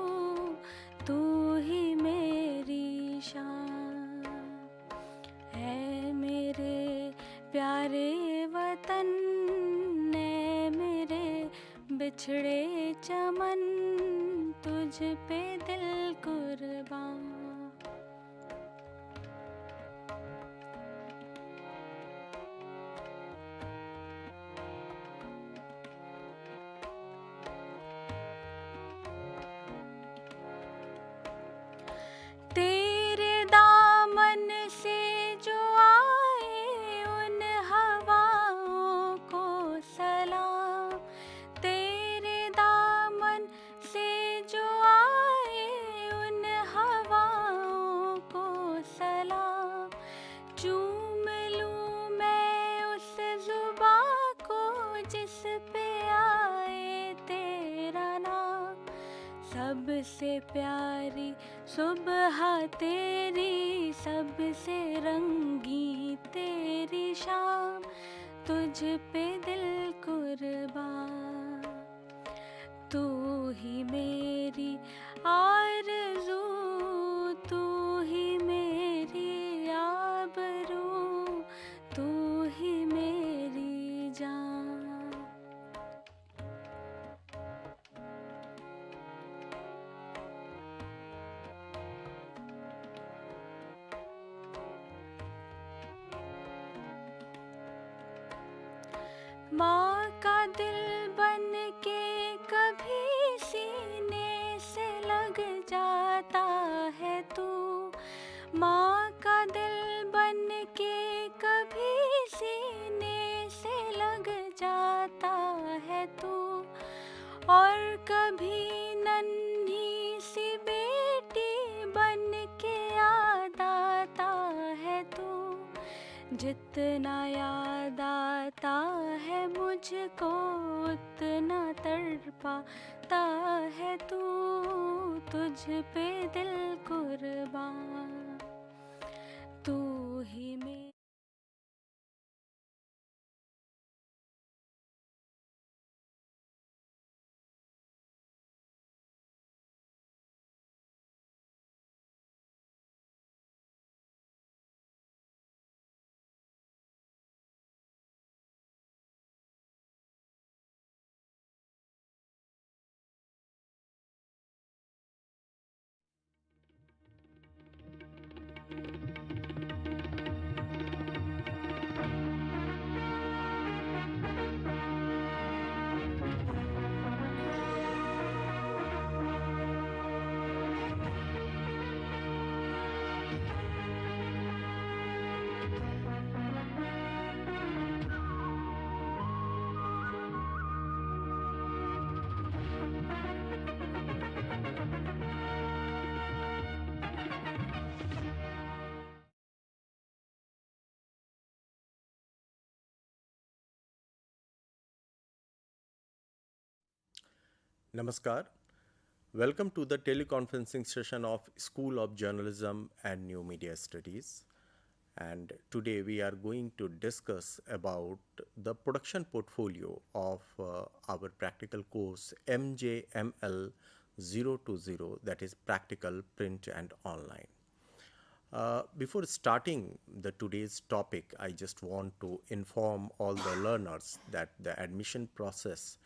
बिछड़े चमन तुझ पे दिल कुर्बान। तेरे दामन से जो आए उन हवाओं को सलाम। तेरे दामन से जो आए उन हवाओं को सलाम। चूम लूँ मैं उस जुबां को जिस पे आए तेरा नाम। सबसे प्यारी सुबह तेरी, सबसे रंगी तेरी शाम, तुझ पे दिल कुर्बान। तू ही मेरी आरज़ू, तू ही मेरी आबरू, तू ही मेरी जान। माँ का दिल बन के कभी सीने से लग जाता है तू। माँ का दिल बन के कभी सीने से लग जाता है तू। और कभी नन्ही सी बेटी बन के याद आता है तू। जितना याद आता है मुझको उतना तड़पाता है तू। तुझ पे दिल कुर्बान, तू ही मेरा। Namaskar. Welcome to the teleconferencing session of School of Journalism and New Media Studies. And today we are going to discuss about the production portfolio of our practical course MJML 020, that is Practical Print and Online. Before starting the today's topic, I just want to inform all the learners that the admission process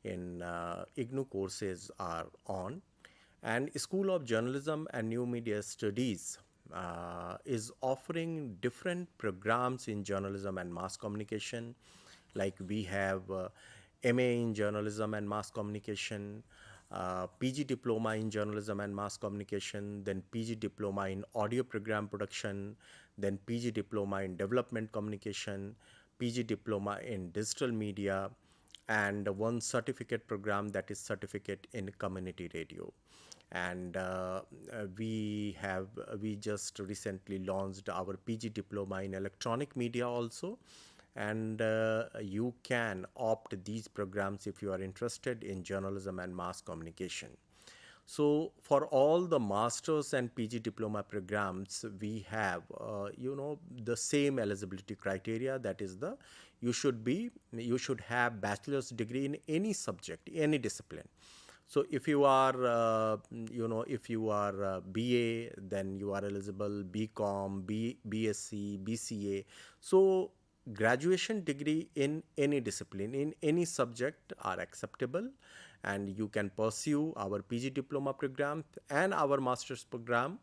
in IGNOU courses are on, and School of Journalism and New Media Studies is offering different programs in journalism and mass communication. Like we have MA in journalism and mass communication, PG diploma in journalism and mass communication, then PG diploma in audio program production, then PG diploma in development communication, PG diploma in digital media, and one certificate program, that is certificate in community radio. And we just recently launched our PG diploma in electronic media also, and you can opt these programs if you are interested in journalism and mass communication. So for all the masters and PG diploma programs, we have the same eligibility criteria. That is, you should have bachelor's degree in any subject, any discipline. So if you are BA, then you are eligible, BCom, BSc, BCA. So graduation degree in any discipline, in any subject, are acceptable. and you can pursue our PG diploma program and our master's program,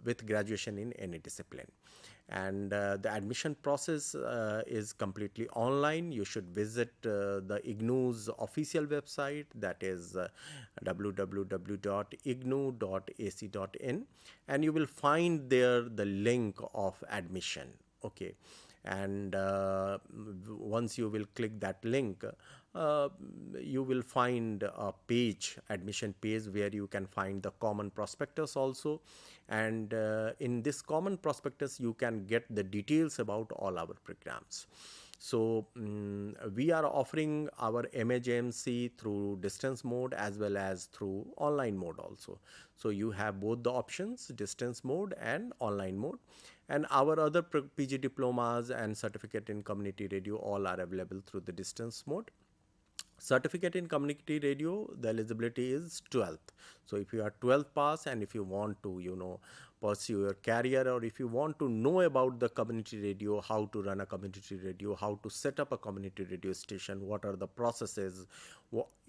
with graduation in any discipline. And the admission process is completely online. You should visit the IGNOU's official website, that is www.ignou.ac.in, and you will find there the link of admission. Okay, and once you will click that link, you will find a page, admission page, where you can find the common prospectus also. And in this common prospectus you can get the details about all our programs. So we are offering our MAJMC through distance mode as well as through online mode also. So you have both the options, distance mode and online mode. And our other PG diplomas and certificate in community radio all are available through the distance mode. Certificate in community radio, the eligibility is 12th. So if you are 12th pass and if you want to, pursue your career, or if you want to know about the community radio, how to run a community radio, how to set up a community radio station, what are the processes,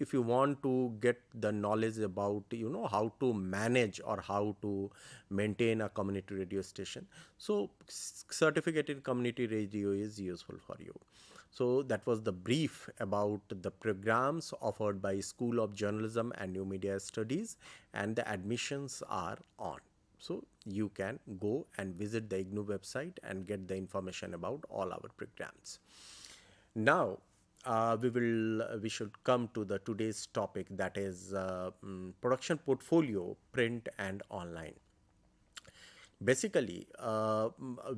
if you want to get the knowledge about, how to manage or how to maintain a community radio station, so certificate in community radio is useful for you. So that was the brief about the programs offered by School of Journalism and New Media Studies, and the admissions are on. So you can go and visit the IGNOU website and get the information about all our programs. Now we should come to the today's topic, that is production portfolio, print and online. Basically,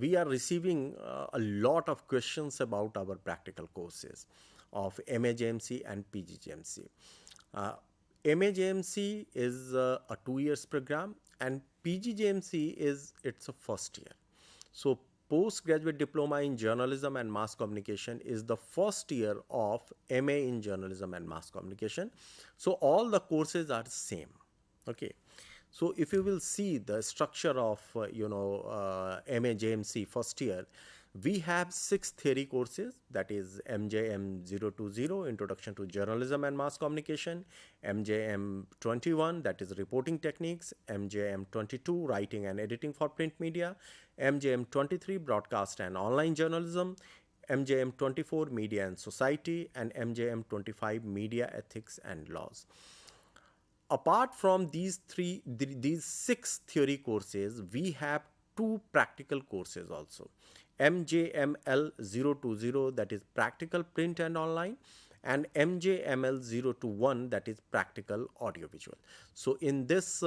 we are receiving a lot of questions about our practical courses of MAJMC and PGJMC. MAJMC is a 2 years program, and PGJMC is it's a first year. So postgraduate diploma in journalism and mass communication is the first year of MA in journalism and mass communication. So all the courses are same. Okay. So if you will see the structure of MAJMC first year, we have 6 theory courses, that is MJM 020, Introduction to Journalism and Mass Communication, MJM 21, that is Reporting Techniques, MJM 22, Writing and Editing for Print Media, MJM 23, Broadcast and Online Journalism, MJM 24, Media and Society, and MJM 25, Media Ethics and Laws. Apart from these 6 theory courses, we have 2 practical courses also. MJML 020, that is practical print and online, and MJML 021, that is practical audiovisual. So in this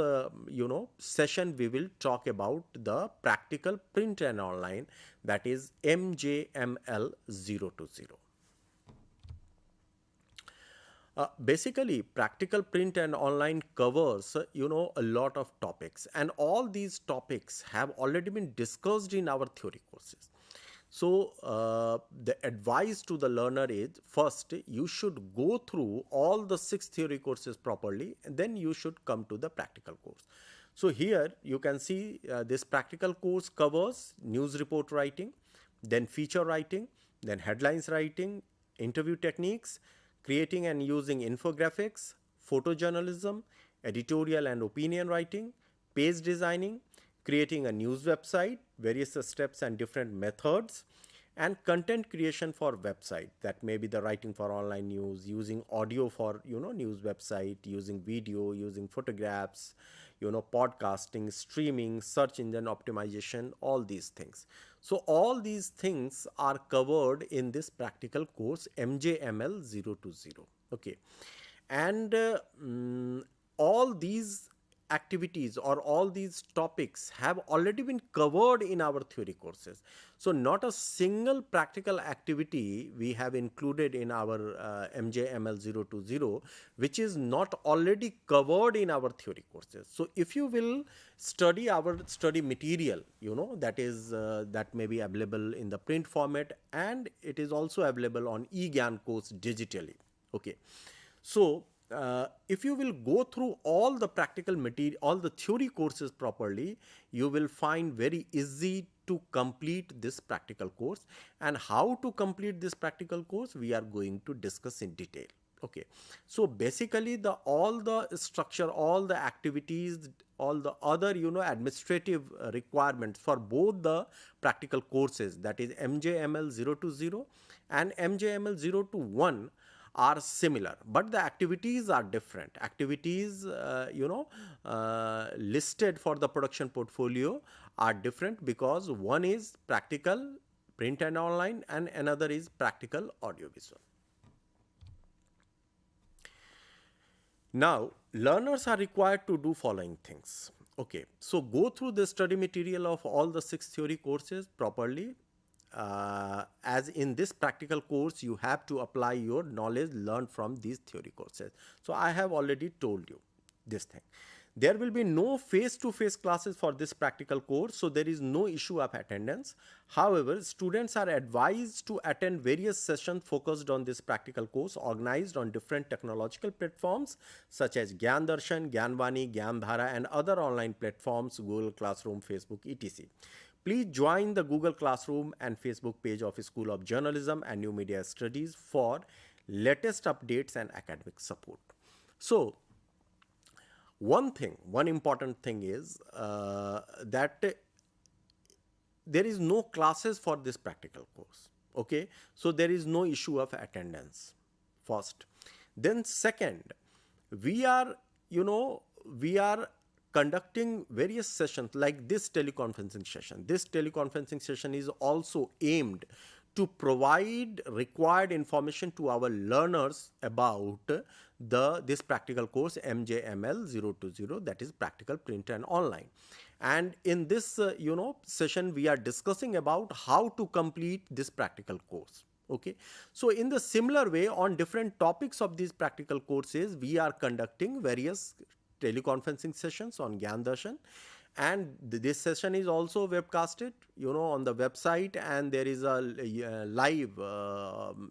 session we will talk about the practical print and online, that is MJML 020. Basically, practical print and online covers, a lot of topics, and all these topics have already been discussed in our theory courses. So, the advice to the learner is, first, you should go through all the 6 theory courses properly, and then you should come to the practical course. So, here you can see this practical course covers news report writing, then feature writing, then headlines writing, interview techniques, creating and using infographics, photojournalism, editorial and opinion writing, page designing, creating a news website, various steps and different methods, and content creation for website. That may be the writing for online news, using audio for news website, using video, using photographs, podcasting, streaming, search engine optimization, all these things. So all these things are covered in this practical course MJML 020. Okay, and all these activities or all these topics have already been covered in our theory courses. So not a single practical activity we have included in our MJML 020 which is not already covered in our theory courses. So if you will study our study material, that may be available in the print format, and it is also available on eGyan course digitally. Okay, so if you will go through all the practical material, all the theory courses properly, you will find very easy to complete this practical course. And how to complete this practical course, we are going to discuss in detail. Okay, so basically all the structure, all the activities, all the other administrative requirements for both the practical courses, that is MJML 0 to 0 and MJML 0 to 1, are similar, but the activities are different. Activities listed for the production portfolio are different, because one is practical print and online and another is practical audiovisual. Now, learners are required to do following things. Okay, so go through the study material of all the 6 theory courses properly. As in this practical course, you have to apply your knowledge learned from these theory courses. So I have already told you this thing. There will be no face-to-face classes for this practical course, so there is no issue of attendance. However, students are advised to attend various sessions focused on this practical course, organized on different technological platforms such as Gyan Darshan, Gyanvani, Gyandhara, and other online platforms, Google Classroom, Facebook, etc. Please join the Google Classroom and Facebook page of School of Journalism and New Media Studies for latest updates and academic support. So, one important thing is that there is no classes for this practical course. Okay, so there is no issue of attendance, first. Then second, we are conducting various sessions like this teleconferencing session. This teleconferencing session is also aimed to provide required information to our learners about this practical course MJML 0 to 0, that is practical print and online. And in this session, we are discussing about how to complete this practical course. Okay, so in the similar way, on different topics of these practical courses, we are conducting various teleconferencing sessions on Gyan Darshan, and this session is also webcasted on the website, and there is a live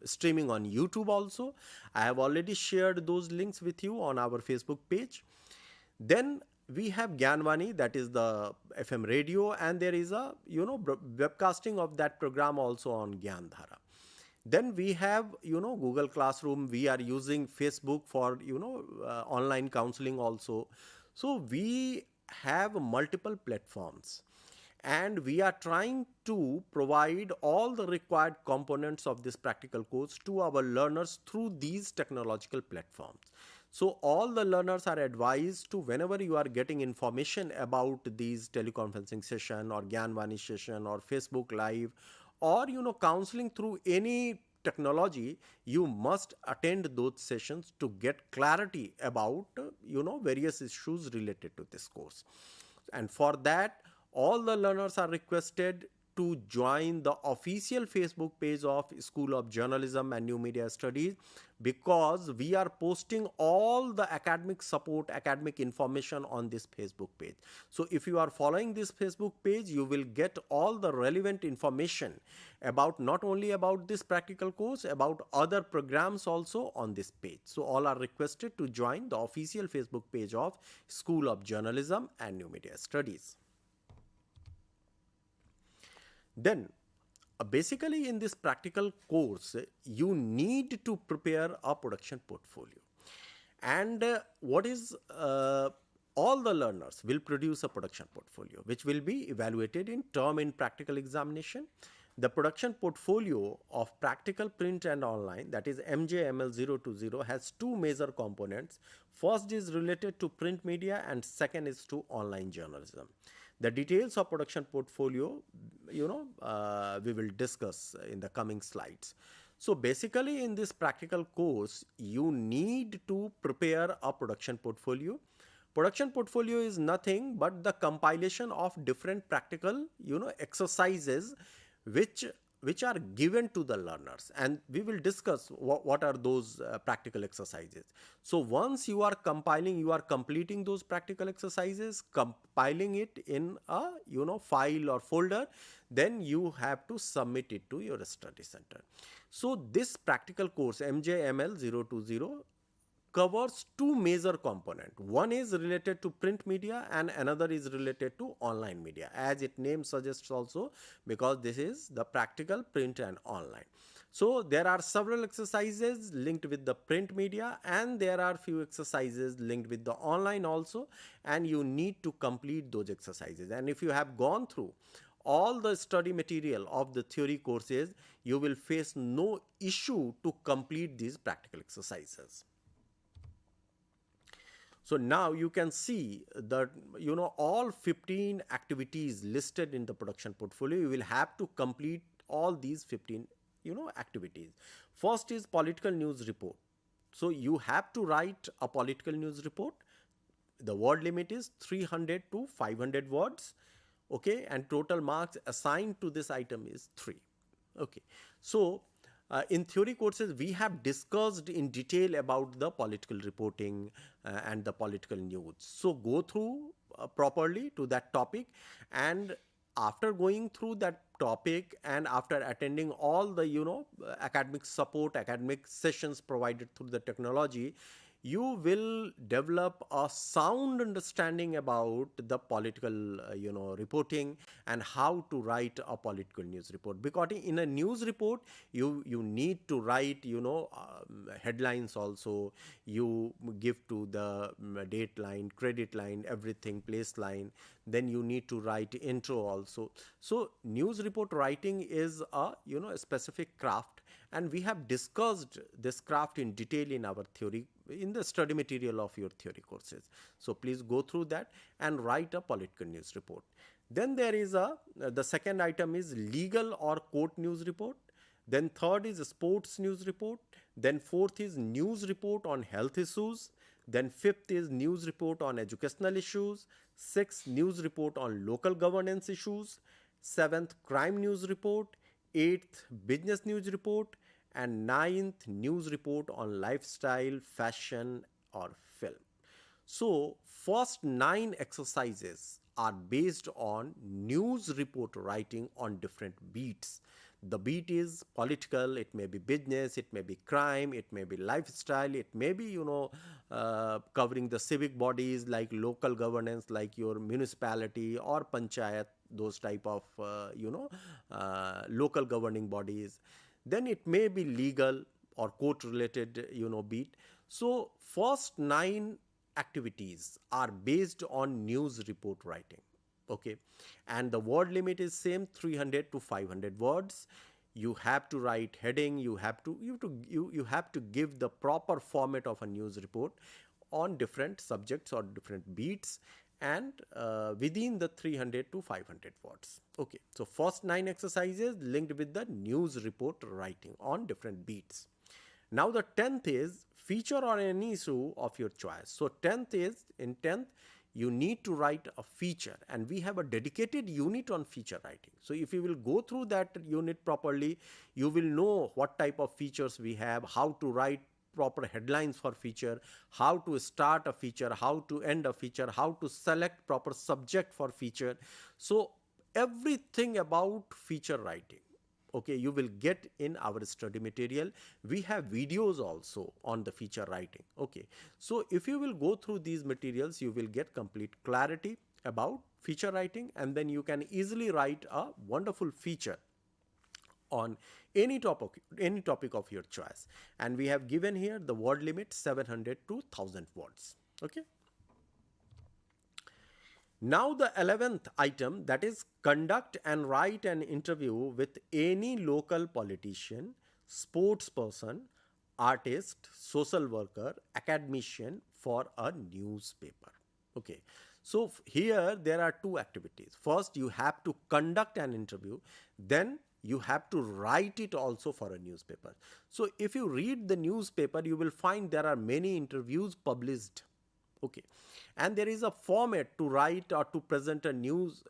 streaming on YouTube also. I have already shared those links with you on our Facebook page. Then we have Gyanvani, that is the FM radio, and there is a webcasting of that program also on Gyandhara. Then we have Google Classroom. We are using Facebook for online counseling also. So we have multiple platforms, and we are trying to provide all the required components of this practical course to our learners through these technological platforms. So all the learners are advised to, whenever you are getting information about these teleconferencing session or Gyanvani session or Facebook Live or counseling through any technology, you must attend those sessions to get clarity about various issues related to this course. And for that, all the learners are requested to join the official Facebook page of School of Journalism and New Media Studies, because we are posting all the academic support, academic information on this Facebook page. So if you are following this Facebook page, you will get all the relevant information about not only about this practical course, about other programs also on this page. So all are requested to join the official Facebook page of School of Journalism and New Media Studies. Then basically in this practical course, you need to prepare a production portfolio. And all the learners will produce a production portfolio, which will be evaluated in term in practical examination. The production portfolio of practical print and online, that is MJML 0 has two major components. First is related to print media and second is to online journalism. The details of production portfolio, we will discuss in the coming slides. So basically in this practical course, you need to prepare a production portfolio. Production portfolio is nothing but the compilation of different practical, exercises which are given to the learners, and we will discuss what are those practical exercises. So once you are compiling, you are completing those practical exercises, compiling it in a file or folder, then you have to submit it to your study center. So this practical course MJML 0 covers two major components. One is related to print media and another is related to online media, as its name suggests also, because this is the practical print and online. So there are several exercises linked with the print media, and there are few exercises linked with the online also, and you need to complete those exercises. And if you have gone through all the study material of the theory courses, you will face no issue to complete these practical exercises. So now you can see that all 15 activities listed in the production portfolio, you will have to complete all these 15 activities. First is political news report. So you have to write a political news report. The word limit is 300 to 500 words, okay, and total marks assigned to this item is 3. Okay, so in theory courses, we have discussed in detail about the political reporting and the political news. So go through properly to that topic, and after going through that topic and after attending all the academic support, academic sessions provided through the technology, you will develop a sound understanding about the political reporting and how to write a political news report. Because in a news report, you need to write headlines also, you give to the date line, credit line, everything, place line, then you need to write intro also. So news report writing is a a specific craft, and we have discussed this craft in detail in our theory, in the study material of your theory courses. So please go through that and write a political news report. Then there is the second item is legal or court news report. Then third is sports news report. Then fourth is news report on health issues. Then fifth is news report on educational issues. Sixth, news report on local governance issues. Seventh, crime news report. Eighth, business news report. And ninth, news report on lifestyle, fashion, or film. So first 9 exercises are based on news report writing on different beats. The beat is political, it may be business, it may be crime, it may be lifestyle, it may be covering the civic bodies like local governance, like your municipality or panchayat, those type of local governing bodies. Then it may be legal or court related beat. So first 9 activities are based on news report writing, okay, and the word limit is same, 300 to 500 words. You have to write heading, you have to give the proper format of a news report on different subjects or different beats, and within the 300 to 500 words. Okay, so first 9 exercises linked with the news report writing on different beats. Now the 10th is feature on any issue of your choice. So 10th is, in 10th, you need to write a feature, and we have a dedicated unit on feature writing. So if you will go through that unit properly, you will know what type of features we have, how to write proper headlines for feature, how to start a feature, how to end a feature, how to select proper subject for feature. So everything about feature writing, okay, you will get in our study material. We have videos also on the feature writing. Okay, so if you will go through these materials, you will get complete clarity about feature writing, and then you can easily write a wonderful feature on any topic of your choice. And we have given here the word limit 700 to 1000 words. Okay. Now the 11th item, that is conduct and write an interview with any local politician, sports person, artist, social worker, academician for a newspaper. Okay. So here there are 2 activities. First, you have to conduct an interview, then you have to write it also for a newspaper. So if you read the newspaper, you will find there are many interviews published. Okay, and there is a format to write or to present a news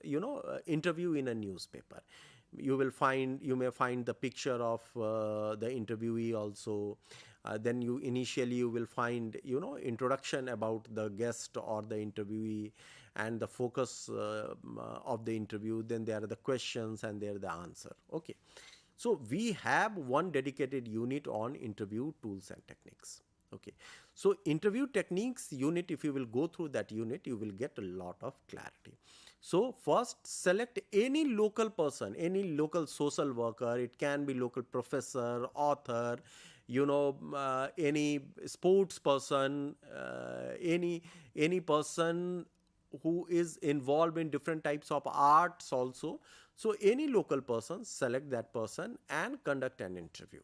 interview in a newspaper. You may find the picture of the interviewee also. Then you will find introduction about the guest or the interviewee and the focus of the interview. Then there are the questions and there are the answer. Okay, so we have one dedicated unit on interview tools and techniques. Okay, so interview techniques unit, if you will go through that unit, you will get a lot of clarity. So first select any local person, any local social worker. It can be local professor, author, any sports person, any person who is involved in different types of arts also. So any local person, select that person and conduct an interview.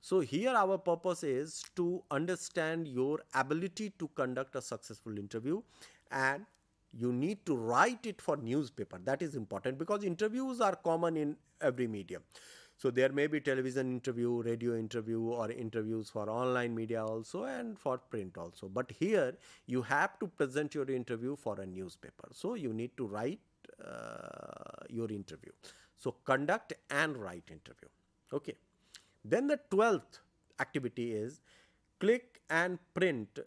So here our purpose is to understand your ability to conduct a successful interview, and you need to write it for newspaper. That is important because interviews are common in every medium. So there may be television interview, radio interview, or interviews for online media also, and for print also. But here you have to present your interview for a newspaper. So you need to write your interview. So conduct and write interview. Okay. Then the 12th activity is click and print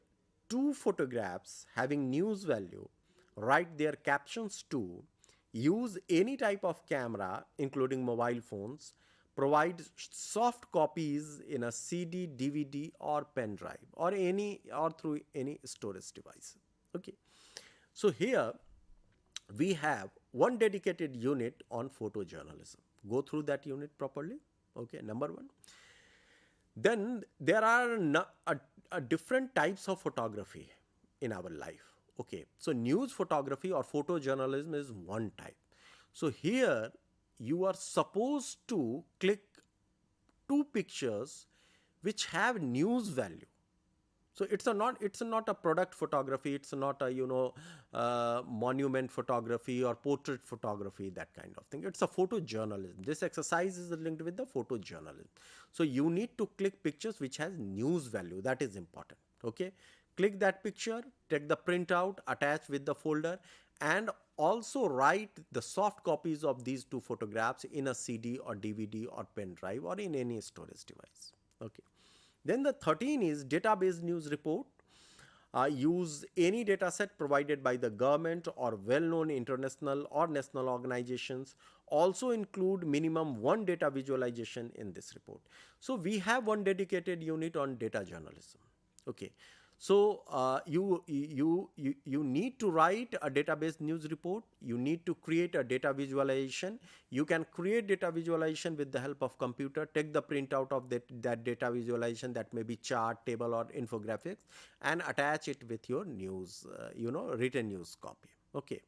2 photographs having news value, write their captions to, use any type of camera including mobile phones, provide soft copies in a CD, DVD or pen drive or through any storage device. Okay. So here we have one dedicated unit on photojournalism. Go through that unit properly. Okay, number 1. Then there are different types of photography in our life. Okay, so news photography or photojournalism is one type. So here you are supposed to click 2 pictures which have news value. So it's not a product photography, it's not a monument photography or portrait photography, that kind of thing. It's a photojournalism. This exercise is linked with the photojournalism. So you need to click pictures which has news value. That is important. Okay, click that picture, take the printout, attach with the folder, and also write the soft copies of these 2 photographs in a CD or DVD or pen drive or in any storage device. Okay. Then the 13 is database news report. Use any data set provided by the government or well-known international or national organizations. Also include minimum 1 data visualization in this report. So we have one dedicated unit on data journalism. Okay. So you need to write a database news report. You need to create a data visualization. You can create data visualization with the help of computer. Take the printout of that data visualization, that may be chart, table or infographics, and attach it with your news, written news copy. Okay.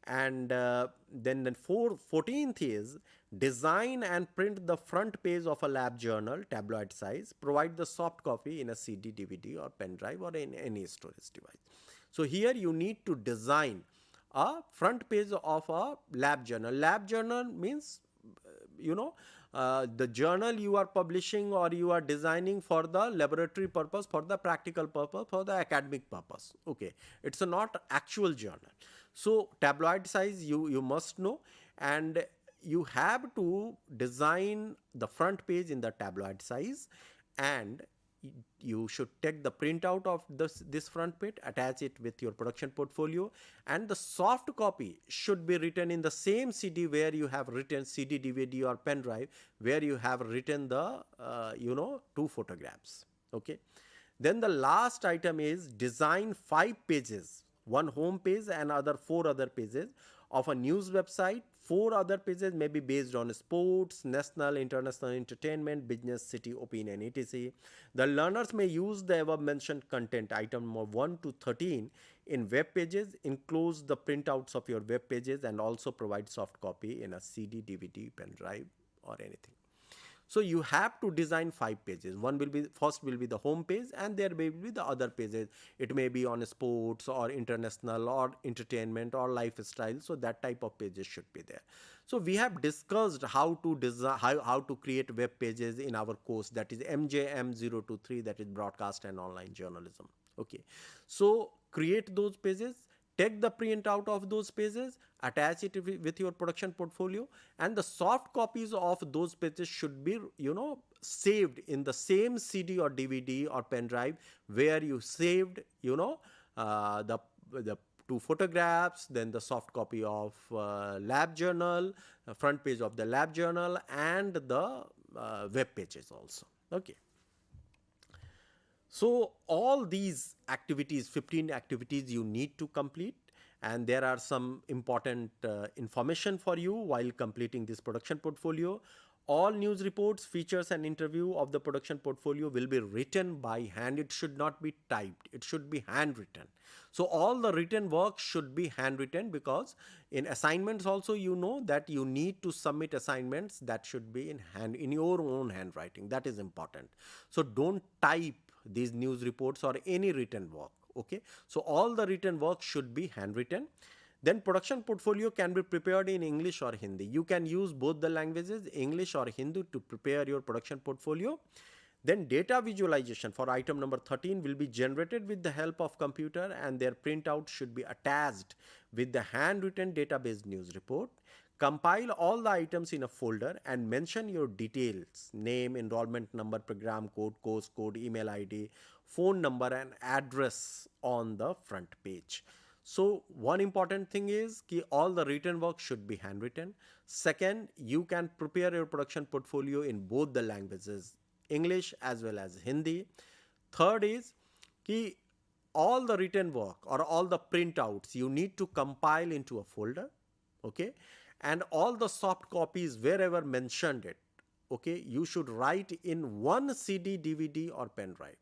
And then the 14th is design and print the front page of a lab journal, tabloid size. Provide the soft copy in a CD, DVD or pen drive or in any storage device. So here you need to design a front page of a lab journal. Lab journal means the journal you are publishing or you are designing for the laboratory purpose, for the practical purpose, for the academic purpose. Okay, it's not actual journal. So tabloid size you must know, and you have to design the front page in the tabloid size, and you should take the printout of this front page, attach it with your production portfolio, and the soft copy should be written in the same CD where you have written CD, DVD or pen drive, where you have written the 2 photographs. Okay. Then the last item is design 5 pages, 1 home page and 4 other pages of a news website. 4 other pages may be based on sports, national, international entertainment, business, city, opinion, etc. The learners may use the above mentioned content, item number 1 to 13, in web pages. Enclose the printouts of your web pages and also provide soft copy in a CD, DVD, pen drive or anything. So you have to design 5 pages. First will be the home page, and there may be the other pages. It may be on sports or international or entertainment or lifestyle. So that type of pages should be there. So we have discussed how to design, how to create web pages in our course, that is MJM023, that is broadcast and online journalism. Okay. So create those pages. Take the print out of those pages, attach it with your production portfolio, and the soft copies of those pages should be, saved in the same CD or DVD or pen drive where you saved, the 2 photographs, then the soft copy of lab journal, front page of the lab journal, and the web pages also. Okay. So all these activities, 15 activities you need to complete, and there are some important information for you while completing this production portfolio. All news reports, features and interview of the production portfolio will be written by hand. It should not be typed. It should be handwritten. So all the written work should be handwritten, because in assignments also you know that you need to submit assignments that should be in your own handwriting. That is important. So don't type these news reports or any written work. Okay. So all the written work should be handwritten. Then production portfolio can be prepared in English or Hindi. You can use both the languages, English or Hindi, to prepare your production portfolio. Then data visualization for item number 13 will be generated with the help of computer, and their printout should be attached with the handwritten database news report. Compile all the items in a folder and mention your details: name, enrollment number, program code, course code, email ID, phone number and address on the front page. So one important thing is that all the written work should be handwritten. Second, you can prepare your production portfolio in both the languages, English as well as Hindi. Third is that all the written work or all the printouts you need to compile into a folder, okay, and all the soft copies wherever mentioned it, okay, you should write in one CD, DVD or pen drive,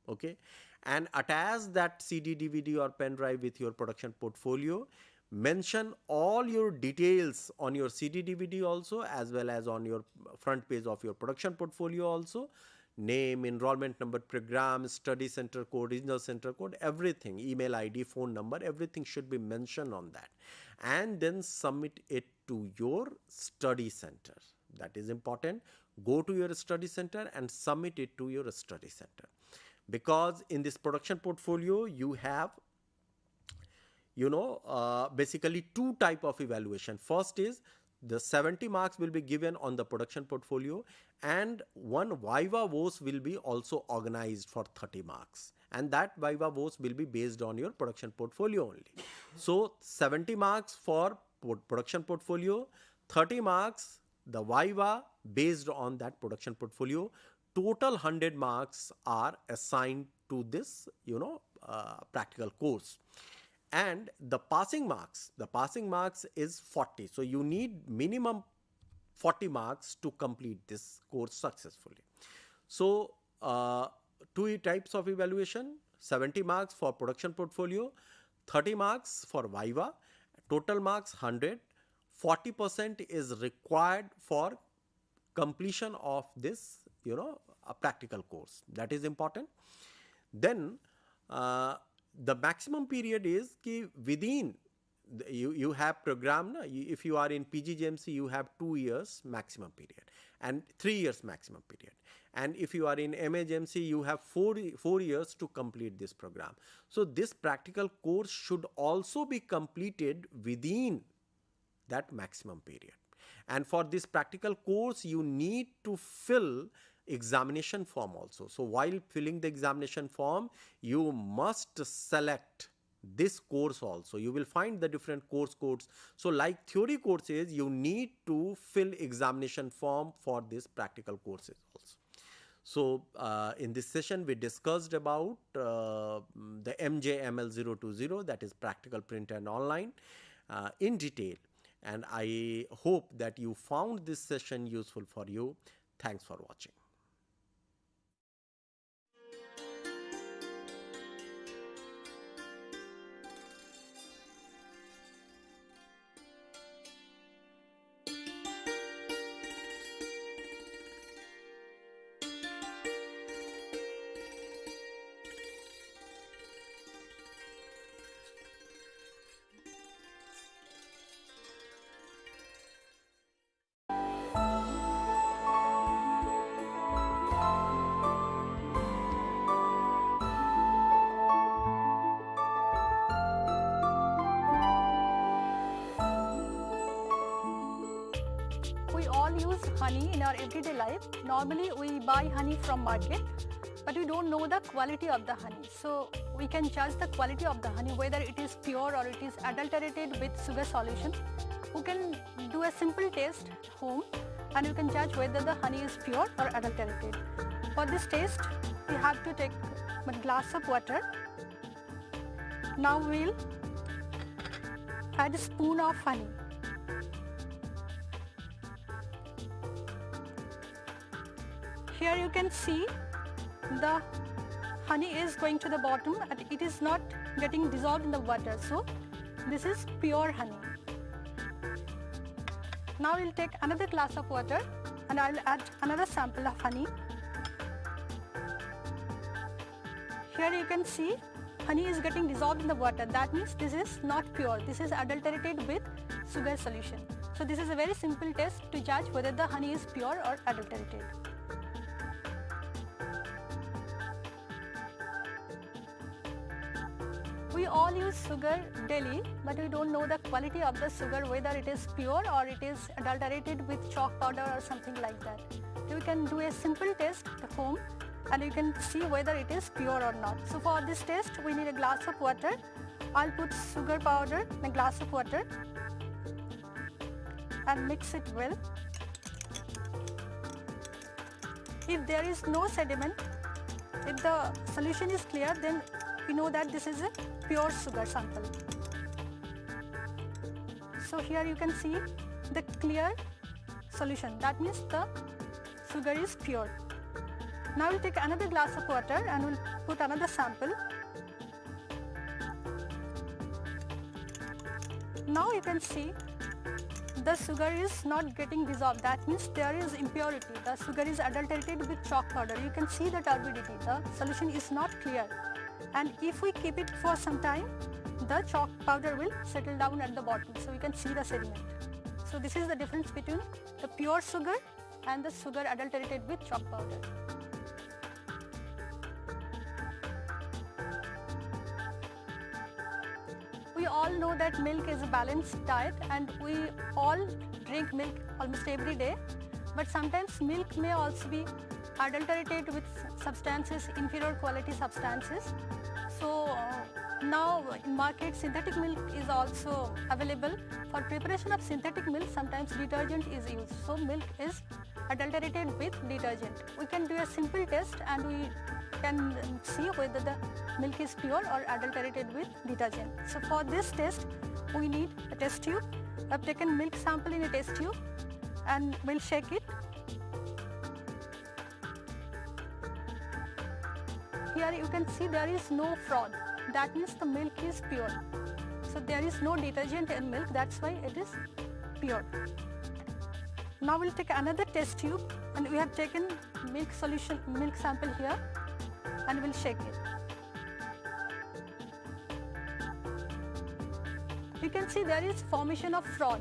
okay, and attach that CD, DVD or pen drive with your production portfolio. Mention all your details on your CD, DVD also, as well as on your front page of your production portfolio also. Name, enrollment number, program, study center code, regional center code, everything, email ID, phone number, everything should be mentioned on that. And then submit it to your study center. That is important. Go to your study center and submit it to your study center. Because in this production portfolio, you have, basically two type of evaluation. First is the 70 marks will be given on the production portfolio, and one Viva Voce will be also organized for 30 marks. And that Viva Voce will be based on your production portfolio only. So 70 marks for production portfolio, 30 marks the Viva based on that production portfolio. Total 100 marks are assigned to this, practical course. And the passing marks is 40. So you need minimum 40 marks to complete this course successfully. So two types of evaluation: 70 marks for production portfolio, 30 marks for Viva, total marks 100. 40% is required for completion of this, a practical course. That is important. Then the maximum period is within you have program. If you are in PGGMC, you have 2 years maximum period and 3 years maximum period. And if you are in MAGMC, you have 4 years to complete this program. So this practical course should also be completed within that maximum period. And for this practical course, you need to fill examination form also. So while filling the examination form, you must select this course also. You will find the different course codes. So like theory courses, you need to fill examination form for this practical courses also. So in this session, we discussed about the MJML020, that is practical print and online, in detail. And I hope that you found this session useful for you. Thanks for watching. We all use honey in our everyday life. Normally we buy honey from market, but we don't know the quality of the honey. So we can judge the quality of the honey, whether it is pure or it is adulterated with sugar solution. We can do a simple test at home and you can judge whether the honey is pure or adulterated. For this test, we have to take a glass of water. Now we'll add a spoon of honey. Here you can see the honey is going to the bottom and it is not getting dissolved in the water. So this is pure honey. Now we'll take another glass of water and I'll add another sample of honey. Here you can see honey is getting dissolved in the water. That means this is not pure. This is adulterated with sugar solution. So this is a very simple test to judge whether the honey is pure or adulterated. We all use sugar daily, but we don't know the quality of the sugar, whether it is pure or it is adulterated with chalk powder or something like that. So we can do a simple test at home and you can see whether it is pure or not. So for this test, we need a glass of water. I'll put sugar powder in a glass of water and mix it well. If there is no sediment, if the solution is clear, then we know that this is a pure sugar sample. So here you can see the clear solution. That means the sugar is pure. Now we'll take another glass of water and we'll put another sample. Now you can see the sugar is not getting dissolved. That means there is impurity. The sugar is adulterated with chalk powder. You can see the turbidity. The solution is not clear. And if we keep it for some time, the chalk powder will settle down at the bottom. So we can see the sediment. So this is the difference between the pure sugar and the sugar adulterated with chalk powder. We all know that milk is a balanced diet and we all drink milk almost every day, but sometimes milk may also be adulterated with substances, inferior quality substances. So now in market synthetic milk is also available. For preparation of synthetic milk, sometimes detergent is used. So milk is adulterated with detergent. We can do a simple test and we can see whether the milk is pure or adulterated with detergent. So for this test, we need a test tube. I've taken milk sample in a test tube and we'll shake it. Here you can see there is no froth. That means the milk is pure. So there is no detergent in milk, that's why it is pure. Now we'll take another test tube and we have taken milk solution, milk sample here and we'll shake it. You can see there is formation of froth.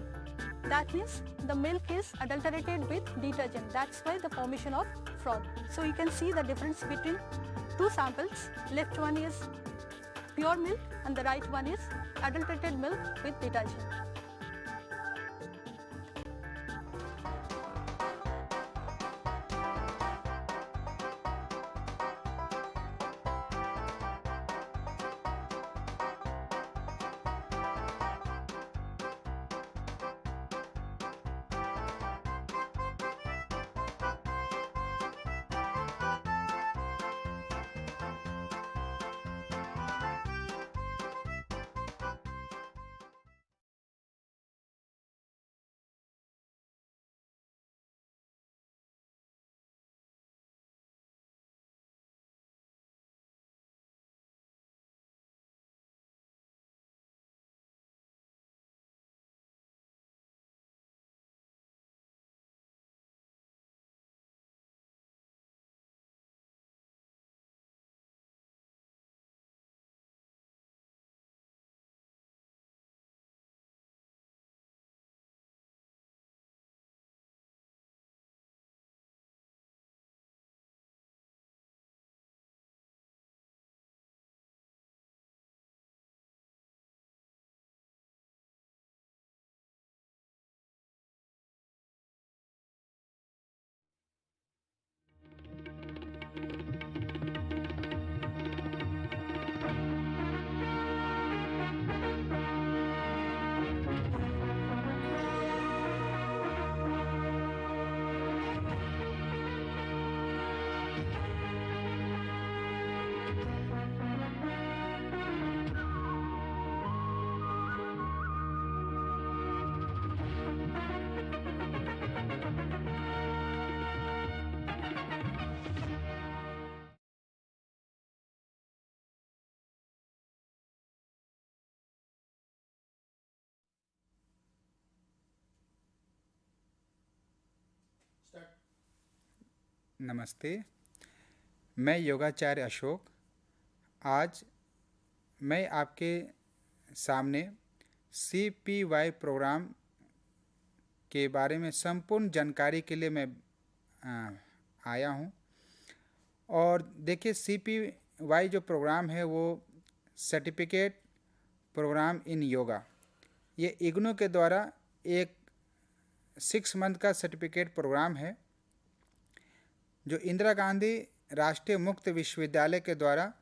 That means the milk is adulterated with detergent. That's why the formation of froth. So you can see the difference between two samples. Left one is pure milk and the right one is adulterated milk with detergent. नमस्ते। मैं योगाचार्य अशोक। आज मैं आपके सामने CPY programme के बारे में संपूर्ण जानकारी के लिए मैं आया हूँ। और देखिए, CPY जो प्रोग्राम है वो सर्टिफिकेट प्रोग्राम इन योगा, ये इग्नू के द्वारा एक 6 मंथ का सर्टिफिकेट प्रोग्राम है जो इंदिरा गांधी राष्ट्रीय मुक्त विश्वविद्यालय के द्वारा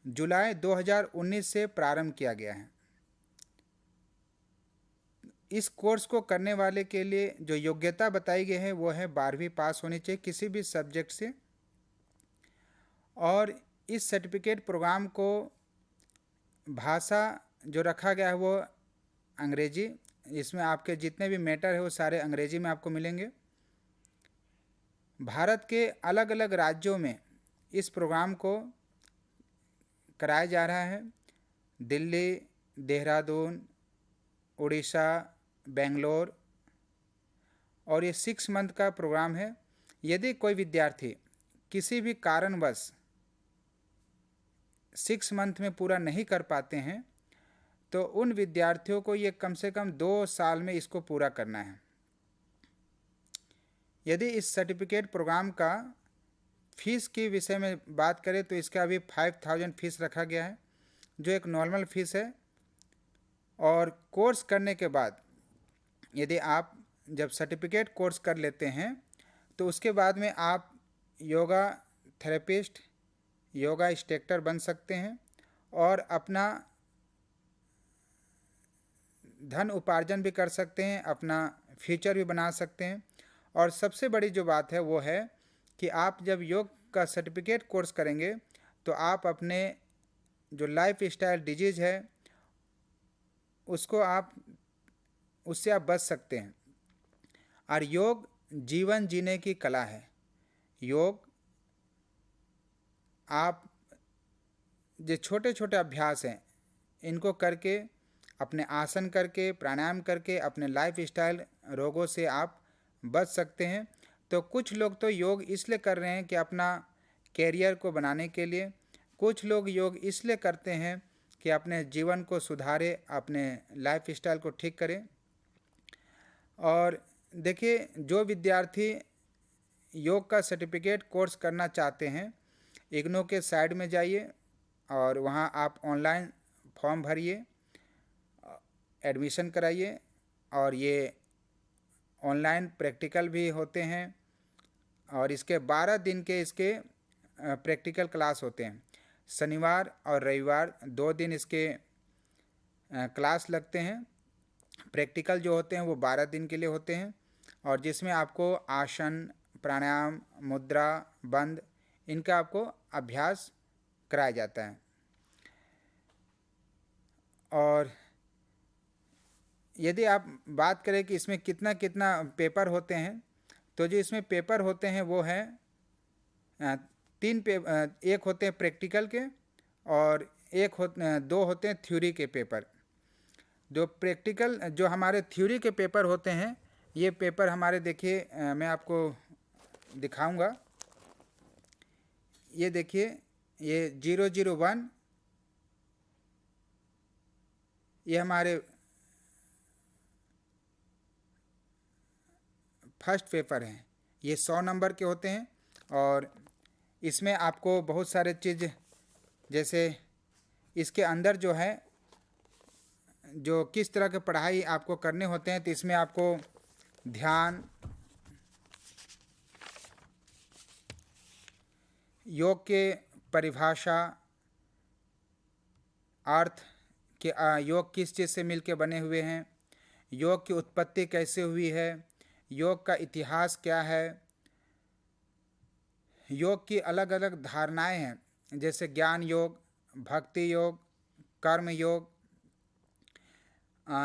जुलाई 2019 से प्रारंभ किया गया है। इस कोर्स को करने वाले के लिए जो योग्यता बताई गई है वो है 12वीं पास होनी चाहिए किसी भी सब्जेक्ट से। और इस सर्टिफिकेट प्रोग्राम को भाषा जो रखा गया है वो अंग्रेजी, इसमें आपके जितने भी मैटर है वो सारे अंग्रेजी में आपको मिलेंगे। भारत के अलग अलग राज्यों में इस प्रोग्राम को कराया जा रहा है। दिल्ली, देहरादून, उड़ीसा, बेंगलोर, और ये 6 मंथ का प्रोग्राम है। यदि कोई विद्यार्थी किसी भी कारणवश 6 मंथ में पूरा नहीं कर पाते हैं तो उन विद्यार्थियों को ये कम से कम 2 साल में इसको पूरा करना है। यदि इस सर्टिफिकेट प्रोग्राम का फीस के विषय में बात करें तो इसका अभी 5000 फीस रखा गया है जो एक नॉर्मल फीस है। और कोर्स करने के बाद यदि आप जब सर्टिफिकेट कोर्स कर लेते हैं तो उसके बाद में आप योगा थेरेपिस्ट, योगा इंस्ट्रक्टर बन सकते हैं और अपना धन उपार्जन भी कर सकते हैं, अपना फ्यूचर भी बना सकते हैं। और सबसे बड़ी जो बात है वो है कि आप जब योग का सर्टिफिकेट कोर्स करेंगे तो आप अपने जो लाइफ स्टाइल डिजीज़ है उससे आप बच सकते हैं। और योग जीवन जीने की कला है। योग आप जो छोटे छोटे अभ्यास हैं इनको करके, अपने आसन करके, प्राणायाम करके अपने लाइफ स्टाइल रोगों से आप बच सकते हैं। तो कुछ लोग तो योग इसलिए कर रहे हैं कि अपना कैरियर को बनाने के लिए, कुछ लोग योग इसलिए करते हैं कि अपने जीवन को सुधारे, अपने लाइफ स्टाइल को ठीक करें। और देखिए, जो विद्यार्थी योग का सर्टिफिकेट कोर्स करना चाहते हैं, इग्नू के साइड में जाइए और वहाँ आप ऑनलाइन फॉर्म भरिए, एडमिशन कराइए। और ये ऑनलाइन प्रैक्टिकल भी होते हैं और इसके 12 दिन के इसके प्रैक्टिकल क्लास होते हैं। शनिवार और रविवार 2 दिन इसके क्लास लगते हैं। प्रैक्टिकल जो होते हैं वो 12 दिन के लिए होते हैं और जिसमें आपको आसन, प्राणायाम, मुद्रा, बंद, इनका आपको अभ्यास कराया जाता है। और यदि आप बात करें कि इसमें कितना कितना पेपर होते हैं, तो जो इसमें पेपर होते हैं वो है 3 एक होते हैं प्रैक्टिकल के और 2 होते हैं थ्योरी के पेपर। जो हमारे थ्योरी के पेपर होते हैं, ये पेपर हमारे, देखिए मैं आपको दिखाऊंगा। ये देखिए, ये 001 ये हमारे फर्स्ट पेपर हैं। ये 100 नंबर के होते हैं और इसमें आपको बहुत सारे चीज़, जैसे इसके अंदर जो है जो किस तरह के पढ़ाई आपको करने होते हैं, तो इसमें आपको ध्यान, योग के परिभाषा, अर्थ कि योग किस चीज़ से मिलके बने हुए हैं, योग की उत्पत्ति कैसे हुई है, योग का इतिहास क्या है, योग की अलग अलग धारणाएं हैं जैसे ज्ञान योग, भक्ति योग, कर्म योग।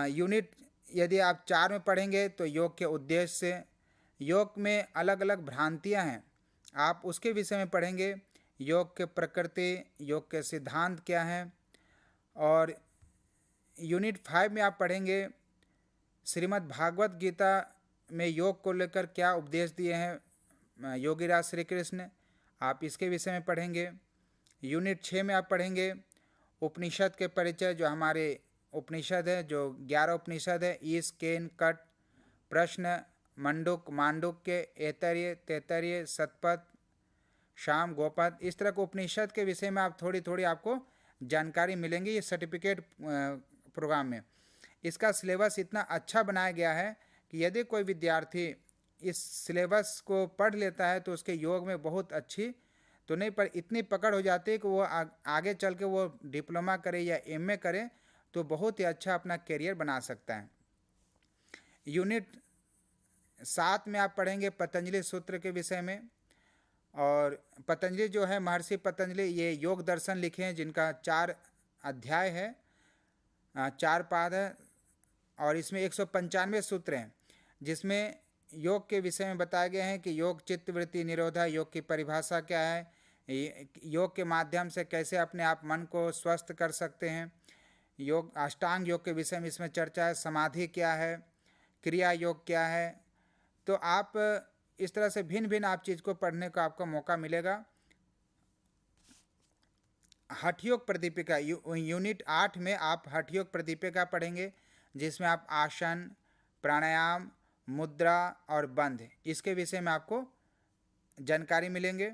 यूनिट यदि आप 4 में पढ़ेंगे तो योग के उद्देश्य से, योग में अलग अलग भ्रांतियां हैं, आप उसके विषय में पढ़ेंगे। योग के प्रकृति, योग के सिद्धांत क्या हैं। और यूनिट 5 में आप पढ़ेंगे श्रीमद् भागवत गीता में योग को लेकर क्या उपदेश दिए हैं योगीराज श्री कृष्ण, आप इसके विषय में पढ़ेंगे। यूनिट 6 में आप पढ़ेंगे उपनिषद के परिचय, जो हमारे उपनिषद है, जो 11 उपनिषद है, ईश, केन, कट, प्रश्न, मंडुक, मांडुक्य, ऐतरेय, तैतरेय, शतपथ, शाम, गोपद, इस तरह के उपनिषद के विषय में आप थोड़ी थोड़ी आपको जानकारी मिलेंगी ये सर्टिफिकेट प्रोग्राम में। इसका सिलेबस इतना अच्छा बनाया गया है कि यदि कोई विद्यार्थी इस सिलेबस को पढ़ लेता है तो उसके योग में बहुत अच्छी तो नहीं, पर इतनी पकड़ हो जाती है कि वो आगे चल के वो डिप्लोमा करे या एमए करे तो बहुत ही अच्छा अपना करियर बना सकता है। यूनिट 7 में आप पढ़ेंगे पतंजलि सूत्र के विषय में। और पतंजलि जो है, महर्षि पतंजलि, ये योग दर्शन लिखे हैं जिनका 4 अध्याय है, 4 पाद है, और इसमें 195 सूत्र हैं जिसमें योग के विषय में बताए गए हैं कि योग चित्त वृत्ति निरोधा, योग की परिभाषा क्या है, योग के माध्यम से कैसे अपने आप मन को स्वस्थ कर सकते हैं, योग अष्टांग योग के विषय में इसमें चर्चा है, समाधि क्या है, क्रिया योग क्या है। तो आप इस तरह से भिन्न भिन्न आप चीज़ को पढ़ने का आपको मौका मिलेगा। हठ योग प्रदीपिका, यूनिट 8 में आप हठ योग प्रदीपिका पढ़ेंगे जिसमें आप आसन, प्राणायाम, मुद्रा और बंध, इसके विषय में आपको जानकारी मिलेंगे।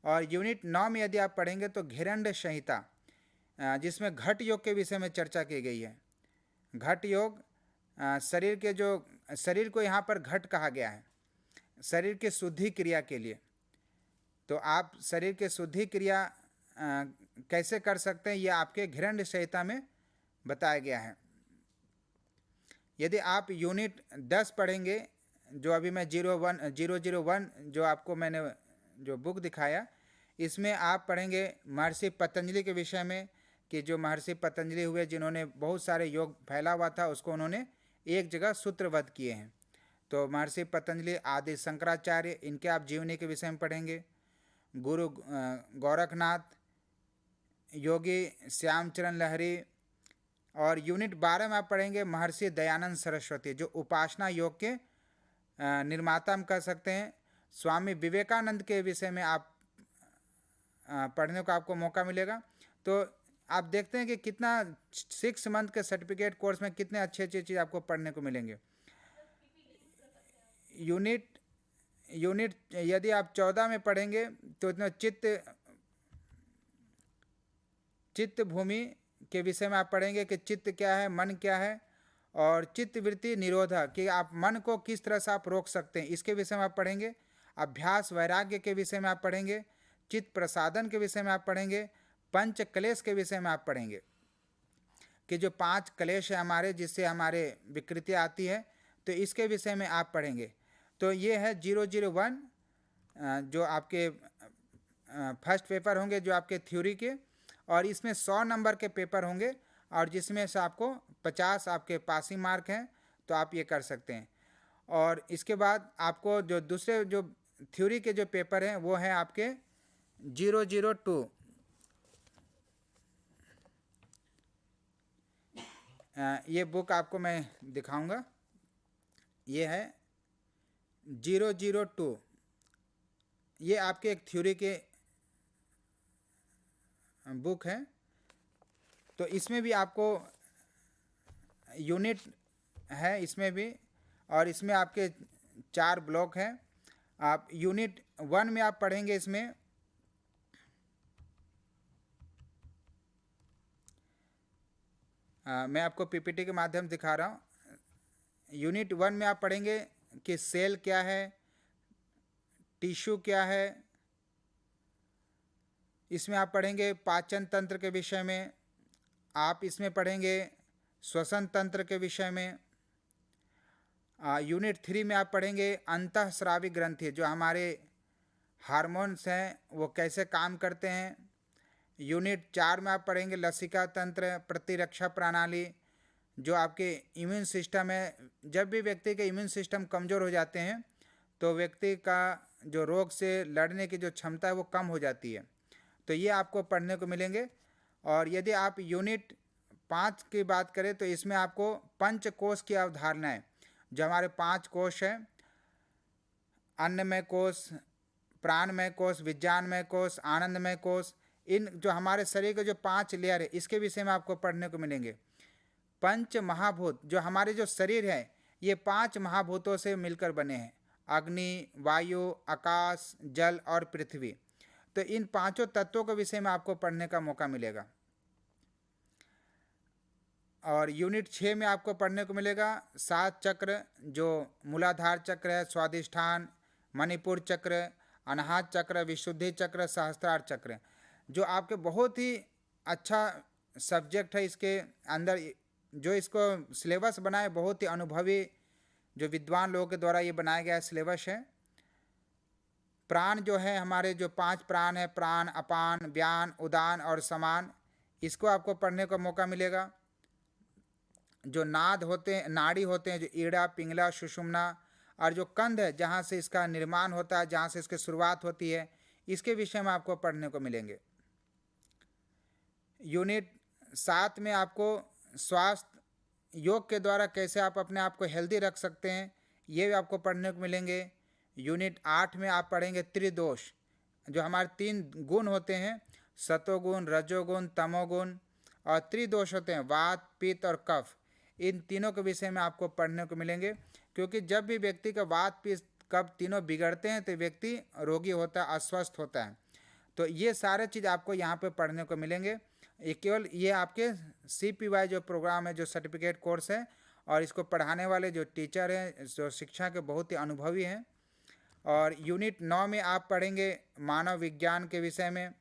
और यूनिट 9 में यदि आप पढ़ेंगे तो घेरंड संहिता, जिसमें घट योग के विषय में चर्चा की गई है। घट योग शरीर के जो शरीर को यहाँ पर घट कहा गया है शरीर की शुद्धि क्रिया के लिए। तो आप शरीर की शुद्धि क्रिया कैसे कर सकते हैं, यह आपके घेरंड संहिता में बताया गया है। यदि आप यूनिट 10 पढ़ेंगे, जो अभी मैं 001 जो आपको मैंने जो बुक दिखाया, इसमें आप पढ़ेंगे महर्षि पतंजलि के विषय में कि जो महर्षि पतंजलि हुए जिन्होंने बहुत सारे योग फैला हुआ था उसको उन्होंने एक जगह सूत्रबद्ध किए हैं। तो महर्षि पतंजलि, आदि शंकराचार्य, इनके आप जीवनी के विषय में पढ़ेंगे। गुरु गोरखनाथ, योगी श्यामचरण लहरी। और यूनिट 12 में आप पढ़ेंगे महर्षि दयानंद सरस्वती, जो उपासना योग के निर्माता हम कह सकते हैं। स्वामी विवेकानंद के विषय में आप पढ़ने को आपको मौका मिलेगा। तो आप देखते हैं कि कितना 6 मंथ के सर्टिफिकेट कोर्स में कितने अच्छे अच्छे चीज़ आपको पढ़ने को मिलेंगे। यूनिट यदि आप 14 में पढ़ेंगे तो इसमें चित्त भूमि के विषय में आप पढ़ेंगे कि चित्त क्या है, मन क्या है, और चित्त वृत्ति निरोधा, कि आप मन को किस तरह से आप रोक सकते हैं, इसके विषय में आप पढ़ेंगे। अभ्यास वैराग्य के विषय में आप पढ़ेंगे। चित्त प्रसादन के विषय में आप पढ़ेंगे। पंच क्लेश के विषय में आप पढ़ेंगे कि जो 5 क्लेश है हमारे, जिससे हमारे विकृतियाँ आती है, तो इसके विषय में आप पढ़ेंगे। तो ये है 001 जो आपके फर्स्ट पेपर होंगे, जो आपके थ्योरी के, और इसमें 100 नंबर के पेपर होंगे, और जिसमें से आपको 50 आपके पासिंग मार्क हैं, तो आप ये कर सकते हैं। और इसके बाद आपको जो दूसरे जो थ्योरी के जो पेपर हैं वो हैं आपके 002। ये बुक आपको मैं दिखाऊंगा, ये है 002। ये आपके एक थ्योरी के बुक है। तो इसमें भी आपको यूनिट है इसमें भी, और इसमें आपके 4 ब्लॉक हैं। आप यूनिट 1 में आप पढ़ेंगे, इसमें मैं आपको पीपीटी के माध्यम दिखा रहा हूँ। यूनिट 1 में आप पढ़ेंगे कि सेल क्या है, टिश्यू क्या है। इसमें आप पढ़ेंगे पाचन तंत्र के विषय में। आप इसमें पढ़ेंगे श्वसन तंत्र के विषय में। यूनिट 3 में आप पढ़ेंगे अंतःस्रावी ग्रंथि, जो हमारे हार्मोन्स हैं वो कैसे काम करते हैं। यूनिट 4 में आप पढ़ेंगे लसिका तंत्र, प्रतिरक्षा प्रणाली, जो आपके इम्यून सिस्टम है। जब भी व्यक्ति के इम्यून सिस्टम कमज़ोर हो जाते हैं तो व्यक्ति का जो रोग से लड़ने की जो क्षमता है वो कम हो जाती है। तो ये आपको पढ़ने को मिलेंगे। और यदि आप यूनिट 5 की बात करें तो इसमें आपको पंचकोश की अवधारणाएं, जो हमारे 5 कोश हैं, अन्नमय कोश, प्राणमय कोश, विज्ञानमय कोश, आनंदमय कोश, इन जो हमारे शरीर के जो 5 लेयर है इसके विषय में आपको पढ़ने को मिलेंगे। पंच महाभूत, जो हमारे जो शरीर है ये 5 महाभूतों से मिलकर बने हैं, अग्नि, वायु, आकाश, जल और पृथ्वी। तो इन 5 तत्वों के विषय में आपको पढ़ने का मौका मिलेगा। और यूनिट 6 में आपको पढ़ने को मिलेगा 7 चक्र, जो मूलाधार चक्र है, स्वादिष्ठान, मणिपुर चक्र, अनाहत चक्र, विशुद्धि चक्र, सहस्त्रार चक्र, जो आपके बहुत ही अच्छा सब्जेक्ट है। इसके अंदर जो इसको सिलेबस बनाए बहुत ही अनुभवी जो विद्वान लोगों के द्वारा ये बनाया गया सिलेबस है। प्राण जो है हमारे जो 5 प्राण है, प्राण, अपान, व्यान, उदान और समान, इसको आपको पढ़ने का मौका मिलेगा। जो नाद होते हैं, नाड़ी होते हैं, जो ईड़ा, पिंगला, सुषुम्ना, और जो कंध है जहाँ से इसका निर्माण होता है, जहाँ से इसकी शुरुआत होती है, इसके विषय में आपको पढ़ने को मिलेंगे। यूनिट 7 में आपको स्वास्थ्य योग के द्वारा कैसे आप अपने आप को हेल्दी रख सकते हैं ये भी आपको पढ़ने को मिलेंगे। यूनिट 8 में आप पढ़ेंगे त्रिदोष, जो हमारे 3 गुण होते हैं, सतोगुण, रजोगुण, तमोगुण, और त्रिदोष होते हैं वात, पित्त और कफ। इन तीनों के विषय में आपको पढ़ने को मिलेंगे, क्योंकि जब भी व्यक्ति का वात, पित्त, कफ तीनों बिगड़ते हैं तो व्यक्ति रोगी होता है, अस्वस्थ होता है। तो ये सारे चीज़ आपको यहाँ पे पढ़ने को मिलेंगे। ये केवल ये आपके CPY जो प्रोग्राम है, जो सर्टिफिकेट कोर्स है, और इसको पढ़ाने वाले जो टीचर हैं, जो शिक्षा के बहुत ही अनुभवी हैं। और यूनिट 9 में आप पढ़ेंगे मानव विज्ञान के विषय में।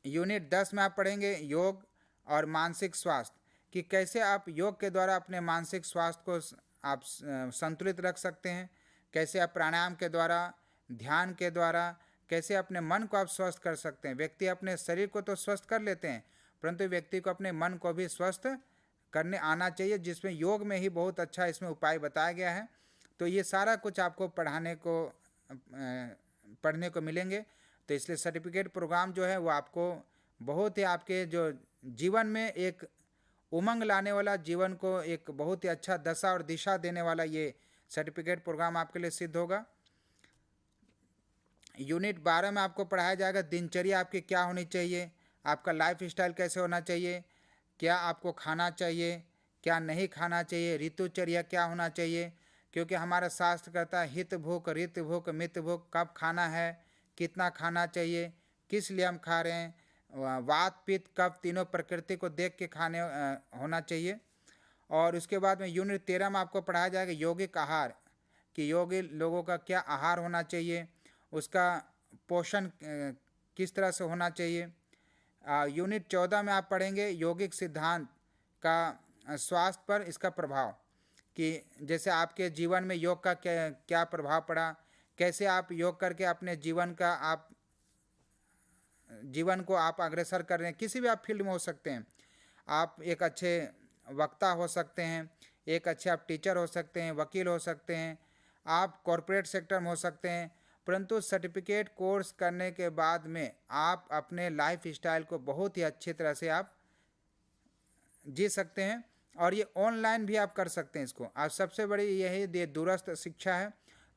यूनिट 10 में आप पढ़ेंगे योग और मानसिक स्वास्थ्य, कि कैसे आप योग के द्वारा अपने मानसिक स्वास्थ्य को आप संतुलित रख सकते हैं, कैसे आप प्राणायाम के द्वारा, ध्यान के द्वारा कैसे अपने मन को आप स्वस्थ कर सकते हैं। व्यक्ति अपने शरीर को तो स्वस्थ कर लेते हैं, परंतु व्यक्ति को अपने मन को भी स्वस्थ करने आना चाहिए, जिसमें योग में ही बहुत अच्छा इसमें उपाय बताया गया है। तो ये सारा कुछ आपको पढ़ने को मिलेंगे। तो इसलिए सर्टिफिकेट प्रोग्राम जो है वो आपको बहुत ही आपके जो जीवन में एक उमंग लाने वाला, जीवन को एक बहुत ही अच्छा दशा और दिशा देने वाला ये सर्टिफिकेट प्रोग्राम आपके लिए सिद्ध होगा। यूनिट 12 में आपको पढ़ाया जाएगा दिनचर्या आपकी क्या होनी चाहिए, आपका लाइफ स्टाइल कैसे होना चाहिए, क्या आपको खाना चाहिए, क्या नहीं खाना चाहिए, ऋतुचर्या क्या होना चाहिए, क्योंकि हमारा शास्त्र कहता है हित भूख, ऋत भूख, मित भूख, कब खाना है, कितना खाना चाहिए, किस लिए हम खा रहे हैं, वात, पित्त, कफ तीनों प्रकृति को देख के खाने होना चाहिए। और उसके बाद में यूनिट 13 में आपको पढ़ाया जाएगा यौगिक आहार, कि योगी लोगों का क्या आहार होना चाहिए, उसका पोषण किस तरह से होना चाहिए। यूनिट 14 में आप पढ़ेंगे यौगिक सिद्धांत का स्वास्थ्य पर इसका प्रभाव, कि जैसे आपके जीवन में योग का क्या प्रभाव पड़ा, कैसे आप योग करके अपने जीवन को आप अग्रसर कर रहे हैं। किसी भी आप फील्ड में हो सकते हैं, आप एक अच्छे वक्ता हो सकते हैं, एक अच्छे आप टीचर हो सकते हैं, वकील हो सकते हैं, आप कॉरपोरेट सेक्टर में हो सकते हैं, परंतु सर्टिफिकेट कोर्स करने के बाद में आप अपने लाइफ स्टाइल को बहुत ही अच्छी तरह से आप जी सकते हैं। और ये ऑनलाइन भी आप कर सकते हैं इसको। आप सबसे बड़ी यही दूरस्थ शिक्षा है,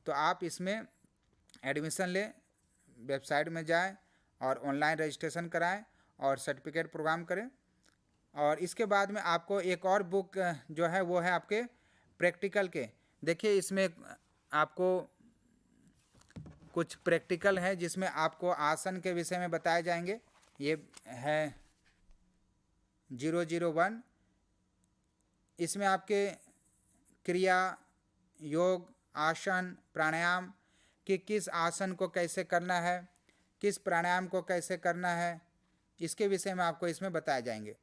तो आप इसमें एडमिशन लें, वेबसाइट में जाएं और ऑनलाइन रजिस्ट्रेशन कराएं और सर्टिफिकेट प्रोग्राम करें। और इसके बाद में आपको एक और बुक जो है वो है आपके प्रैक्टिकल के। देखिए इसमें आपको कुछ प्रैक्टिकल है जिसमें आपको आसन के विषय में बताए जाएंगे। ये है 001। इसमें आपके क्रिया, योग, आसन, प्राणायाम कि किस आसन को कैसे करना है, किस प्राणायाम को कैसे करना है, इसके विषय में आपको इसमें बताए जाएंगे।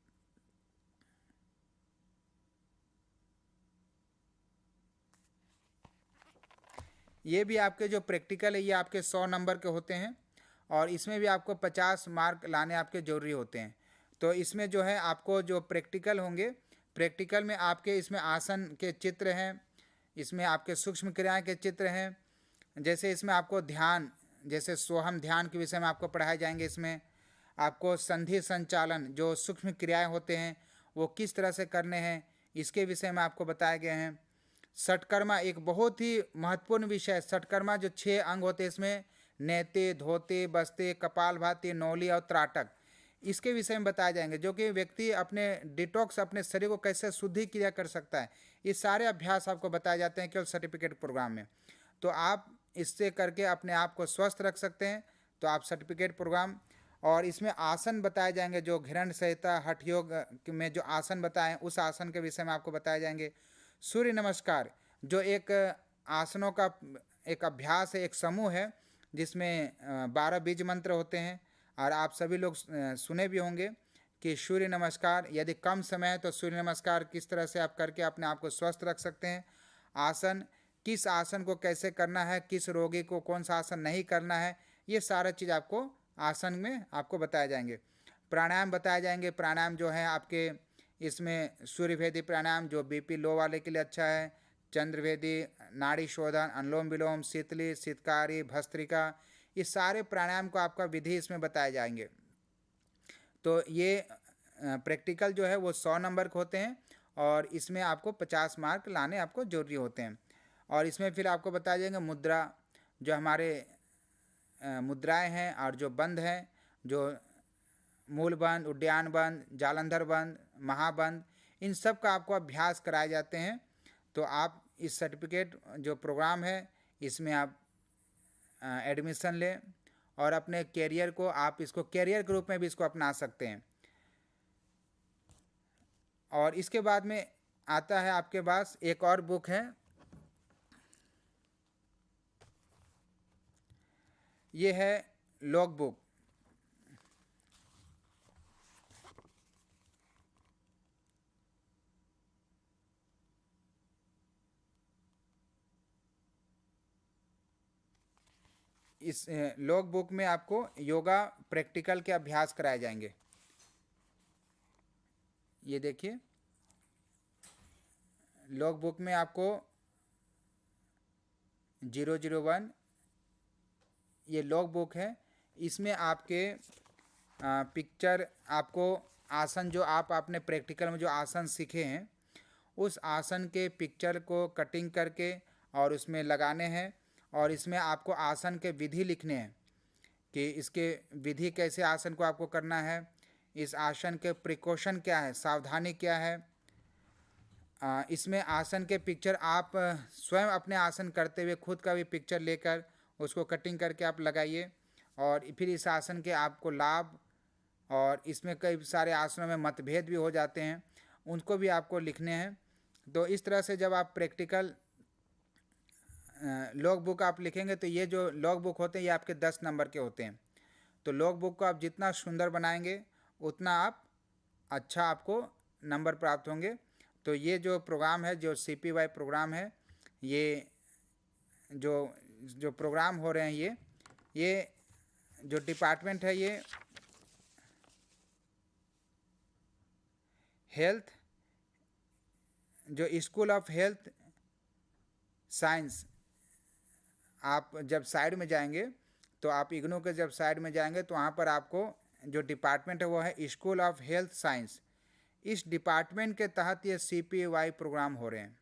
ये भी आपके जो प्रैक्टिकल है ये आपके 100 नंबर के होते हैं, और इसमें भी आपको 50 मार्क लाने आपके ज़रूरी होते हैं। तो इसमें जो है आपको जो प्रैक्टिकल होंगे, प्रैक्टिकल में आपके इसमें आसन के चित्र हैं, इसमें आपके सूक्ष्म क्रियाएं के चित्र हैं। जैसे इसमें आपको ध्यान, जैसे सोहम ध्यान के विषय में आपको पढ़ाए जाएंगे। इसमें आपको संधि संचालन, जो सूक्ष्म क्रियाएं होते हैं वो किस तरह से करने हैं, इसके विषय में आपको बताए गए हैं। षटकर्मा एक बहुत ही महत्वपूर्ण विषय है। षटकर्मा जो 6 अंग होते हैं, इसमें नेते, धोते, बस्ते, कपालभाति, नौली और त्राटक, इसके विषय में बताए जाएंगे, जो कि व्यक्ति अपने डिटॉक्स, अपने शरीर को कैसे शुद्धि क्रिया कर सकता है। ये सारे अभ्यास आपको बताए जाते हैं केवल सर्टिफिकेट प्रोग्राम में। तो आप इससे करके अपने आप को स्वस्थ रख सकते हैं। तो आप सर्टिफिकेट प्रोग्राम, और इसमें आसन बताए जाएंगे, जो घिरण संहिता हठ योग में जो आसन बताए उस आसन के विषय में आपको बताए जाएंगे। सूर्य नमस्कार जो एक आसनों का एक अभ्यास है, एक समूह है, जिसमें 12 बीज मंत्र होते हैं। और आप सभी लोग सुने भी होंगे कि सूर्य नमस्कार, यदि कम समय है तो सूर्य नमस्कार किस तरह से आप करके अपने आप को स्वस्थ रख सकते हैं। आसन, किस आसन को कैसे करना है, किस रोगी को कौन सा आसन नहीं करना है, ये सारा चीज़ आपको आसन में आपको बताए जाएंगे। प्राणायाम बताए जाएंगे। प्राणायाम जो है आपके इसमें सूर्यभेदी प्राणायाम जो बीपी लो वाले के लिए अच्छा है, चंद्रभेदी, नाड़ी शोधन, अनुलोम विलोम, शीतली, शीतकारी, भस्त्रिका, ये सारे प्राणायाम को आपका विधि इसमें बताए जाएंगे। तो ये प्रैक्टिकल जो है वो 100 नंबर के होते हैं, और इसमें आपको 50 मार्क लाने आपको जरूरी होते हैं। और इसमें फिर आपको बताया जाएंगे मुद्रा, जो हमारे मुद्राएं हैं और जो बंद हैं, जो मूल बंद, उड्डयन बंद, जालंधर बंद, महाबंद, इन सब का आपको अभ्यास कराए जाते हैं। तो आप इस सर्टिफिकेट जो प्रोग्राम है इसमें आप एडमिशन लें, और अपने कैरियर को आप इसको कैरियर के रूप में भी इसको अपना सकते हैं। और इसके बाद में आता है आपके पास एक और बुक है, ये है लॉग बुक। इस लॉग बुक में आपको योगा प्रैक्टिकल के अभ्यास कराए जाएंगे। ये देखिए, लॉग बुक में आपको 001 ये लॉग बुक है। इसमें आपके पिक्चर, आपको आसन जो आप अपने प्रैक्टिकल में जो आसन सीखे हैं उस आसन के पिक्चर को कटिंग करके और उसमें लगाने हैं, और इसमें आपको आसन के विधि लिखने हैं कि इसके विधि कैसे आसन को आपको करना है, इस आसन के प्रिकॉशन क्या है, सावधानी क्या है। इसमें आसन के पिक्चर आप स्वयं अपने आसन करते हुए खुद का भी पिक्चर लेकर उसको कटिंग करके आप लगाइए, और फिर इस आसन के आपको लाभ, और इसमें कई सारे आसनों में मतभेद भी हो जाते हैं, उनको भी आपको लिखने हैं। तो इस तरह से जब आप प्रैक्टिकल लॉग बुक आप लिखेंगे तो ये जो लॉग बुक होते हैं ये आपके 10 नंबर के होते हैं। तो लॉग बुक को आप जितना सुंदर बनाएंगे उतना आप अच्छा आपको नंबर प्राप्त होंगे। तो ये जो प्रोग्राम है, जो CPY प्रोग्राम है, ये जो प्रोग्राम हो रहे हैं, ये जो डिपार्टमेंट है, ये हेल्थ, जो स्कूल ऑफ हेल्थ साइंस, आप जब साइड में जाएंगे तो आप इग्नू के जब साइड में जाएंगे तो वहाँ पर आपको जो डिपार्टमेंट है वो है स्कूल ऑफ हेल्थ साइंस। इस डिपार्टमेंट के तहत ये CPY प्रोग्राम हो रहे हैं।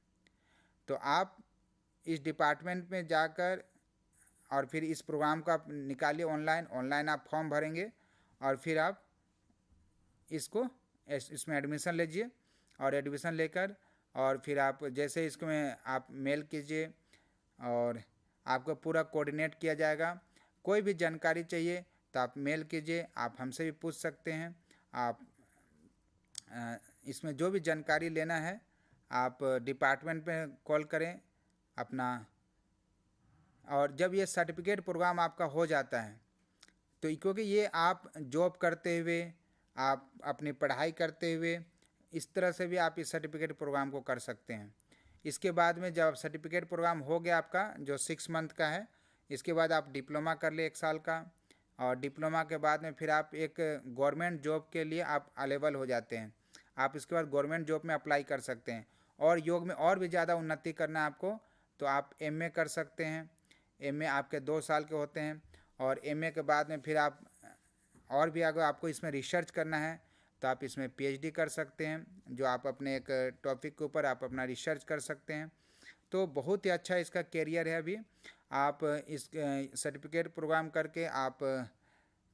तो आप इस डिपार्टमेंट में जाकर और फिर इस प्रोग्राम को आप निकालिए ऑनलाइन आप फॉर्म भरेंगे, और फिर आप इसमें एडमिशन लीजिए, और एडमिशन लेकर और फिर आप जैसे इसमें आप मेल कीजिए और आपको पूरा कोऑर्डिनेट किया जाएगा। कोई भी जानकारी चाहिए तो आप मेल कीजिए, आप हमसे भी पूछ सकते हैं। आप इसमें जो भी जानकारी लेना है आप डिपार्टमेंट में कॉल करें अपना। और जब ये सर्टिफिकेट प्रोग्राम आपका हो जाता है तो क्योंकि ये आप जॉब करते हुए, आप अपनी पढ़ाई करते हुए, इस तरह से भी आप इस सर्टिफिकेट प्रोग्राम को कर सकते हैं। इसके बाद में जब सर्टिफिकेट प्रोग्राम हो गया आपका जो 6 मंथ का है, इसके बाद आप डिप्लोमा कर ले 1 साल का, और डिप्लोमा के बाद में फिर आप एक गवर्नमेंट जॉब के लिए आप अवेलेबल हो जाते हैं। आप इसके बाद गवर्नमेंट जॉब में अप्लाई कर सकते हैं। और योग में और भी ज़्यादा उन्नति करना है आपको तो आप MA कर सकते हैं। MA आपके 2 साल के होते हैं, और MA के बाद में फिर आप और भी अगर आपको इसमें रिसर्च करना है तो आप इसमें PhD कर सकते हैं, जो आप अपने एक टॉपिक के ऊपर आप अपना रिसर्च कर सकते हैं। तो बहुत ही अच्छा इसका कैरियर है। अभी आप इस सर्टिफिकेट प्रोग्राम करके आप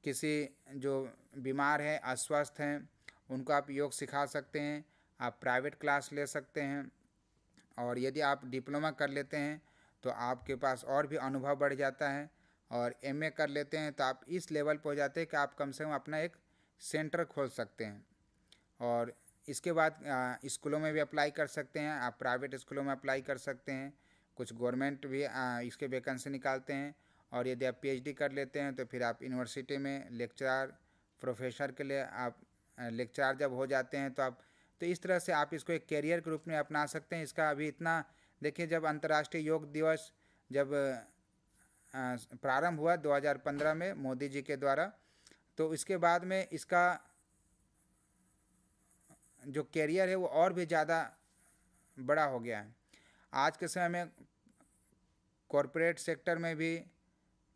किसी जो बीमार हैं, अस्वस्थ हैं, उनको आप योग सिखा सकते हैं। आप प्राइवेट क्लास ले सकते हैं, और यदि आप डिप्लोमा कर लेते हैं तो आपके पास और भी अनुभव बढ़ जाता है, और एमए कर लेते हैं तो आप इस लेवल पर हो जाते हैं कि आप कम से कम अपना एक सेंटर खोल सकते हैं। और इसके बाद स्कूलों में भी अप्लाई कर सकते हैं, आप प्राइवेट स्कूलों में अप्लाई कर सकते हैं। कुछ गवर्नमेंट भी इसके वैकेंसी निकालते हैं। और यदि आप पीएचडी कर लेते हैं तो फिर आप यूनिवर्सिटी में लेक्चरर, प्रोफेसर के लिए आप लेक्चरर जब हो जाते हैं तो आप, तो इस तरह से आप इसको एक कैरियर के रूप में अपना सकते हैं। इसका अभी इतना देखिए, जब अंतर्राष्ट्रीय योग दिवस जब प्रारंभ हुआ 2015 में मोदी जी के द्वारा, तो इसके बाद में इसका जो कैरियर है वो और भी ज़्यादा बड़ा हो गया है। आज के समय में कॉरपोरेट सेक्टर में भी,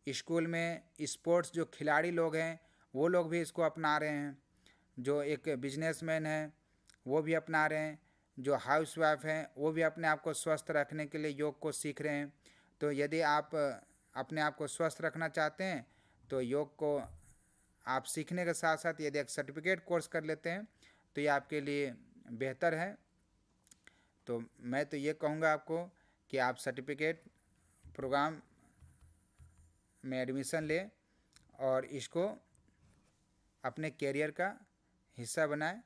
स्कूल में, स्पोर्ट्स जो खिलाड़ी लोग हैं वो लोग भी इसको अपना रहे हैं। जो एक बिजनेसमैन है वो भी अपना रहे हैं। जो हाउसवाइफ हैं वो भी अपने आप को स्वस्थ रखने के लिए योग को सीख रहे हैं। तो यदि आप अपने आप को स्वस्थ रखना चाहते हैं तो योग को आप सीखने के साथ साथ यदि एक सर्टिफिकेट कोर्स कर लेते हैं तो ये आपके लिए बेहतर है। तो मैं तो ये कहूँगा आपको कि आप सर्टिफिकेट प्रोग्राम में एडमिशन लें और इसको अपने कैरियर का हिस्सा बनाएं,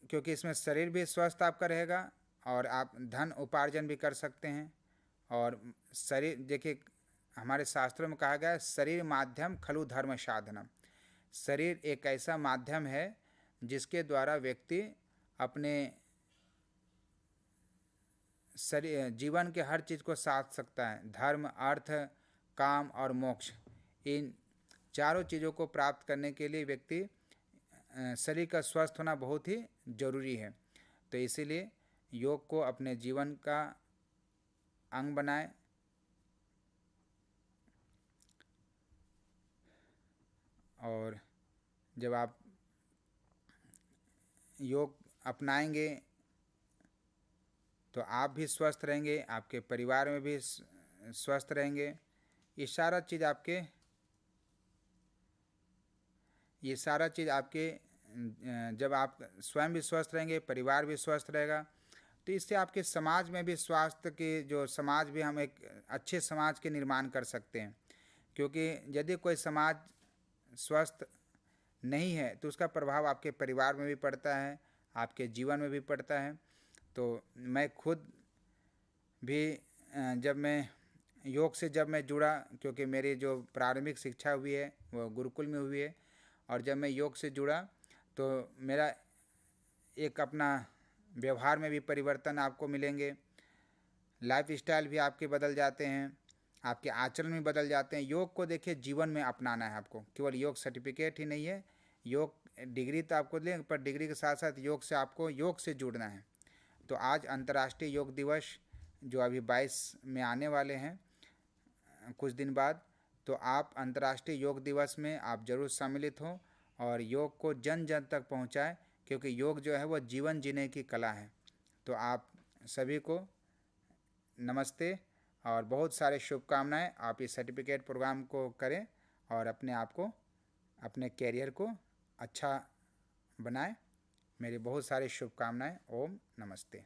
क्योंकि इसमें शरीर भी स्वस्थ आपका रहेगा और आप धन उपार्जन भी कर सकते हैं। और शरीर, देखिए हमारे शास्त्रों में कहा गया है, शरीर माध्यम खलु धर्म साधनम। शरीर एक ऐसा माध्यम है जिसके द्वारा व्यक्ति अपने शरीर जीवन के हर चीज़ को साध सकता है। धर्म, अर्थ, काम और मोक्ष, इन चारों चीज़ों को प्राप्त करने के लिए व्यक्ति शरीर का स्वस्थ होना बहुत ही ज़रूरी है। तो इसीलिए योग को अपने जीवन का अंग बनाएं। और जब आप योग अपनाएंगे तो आप भी स्वस्थ रहेंगे, आपके परिवार में भी स्वस्थ रहेंगे। ये सारा चीज़ आपके जब आप स्वयं भी स्वस्थ रहेंगे, परिवार भी स्वस्थ रहेगा, तो इससे आपके समाज में भी स्वास्थ्य के जो समाज भी, हम एक अच्छे समाज के निर्माण कर सकते हैं। क्योंकि यदि कोई समाज स्वस्थ नहीं है तो उसका प्रभाव आपके परिवार में भी पड़ता है, आपके जीवन में भी पड़ता है। तो मैं खुद भी जब मैं योग से जुड़ा, क्योंकि मेरी जो प्रारंभिक शिक्षा हुई है वो गुरुकुल में हुई है, और जब मैं योग से जुड़ा तो मेरा एक अपना व्यवहार में भी परिवर्तन आपको मिलेंगे। लाइफ स्टाइल भी आपके बदल जाते हैं, आपके आचरण भी बदल जाते हैं। योग को देखिए जीवन में अपनाना है आपको, केवल योग सर्टिफिकेट ही नहीं है। योग डिग्री तो आपको लेंगे, पर डिग्री के साथ साथ योग से आपको योग से जुड़ना है। तो आज अंतर्राष्ट्रीय योग दिवस जो अभी 22 में आने वाले हैं कुछ दिन बाद, तो आप अंतर्राष्ट्रीय योग दिवस में आप जरूर सम्मिलित हों और योग को जन जन तक पहुंचाएं, क्योंकि योग जो है वो जीवन जीने की कला है। तो आप सभी को नमस्ते और बहुत सारे शुभकामनाएं। आप इस सर्टिफिकेट प्रोग्राम को करें और अपने आप को, अपने कैरियर को अच्छा बनाएं। मेरी बहुत सारी शुभकामनाएं। ओम नमस्ते।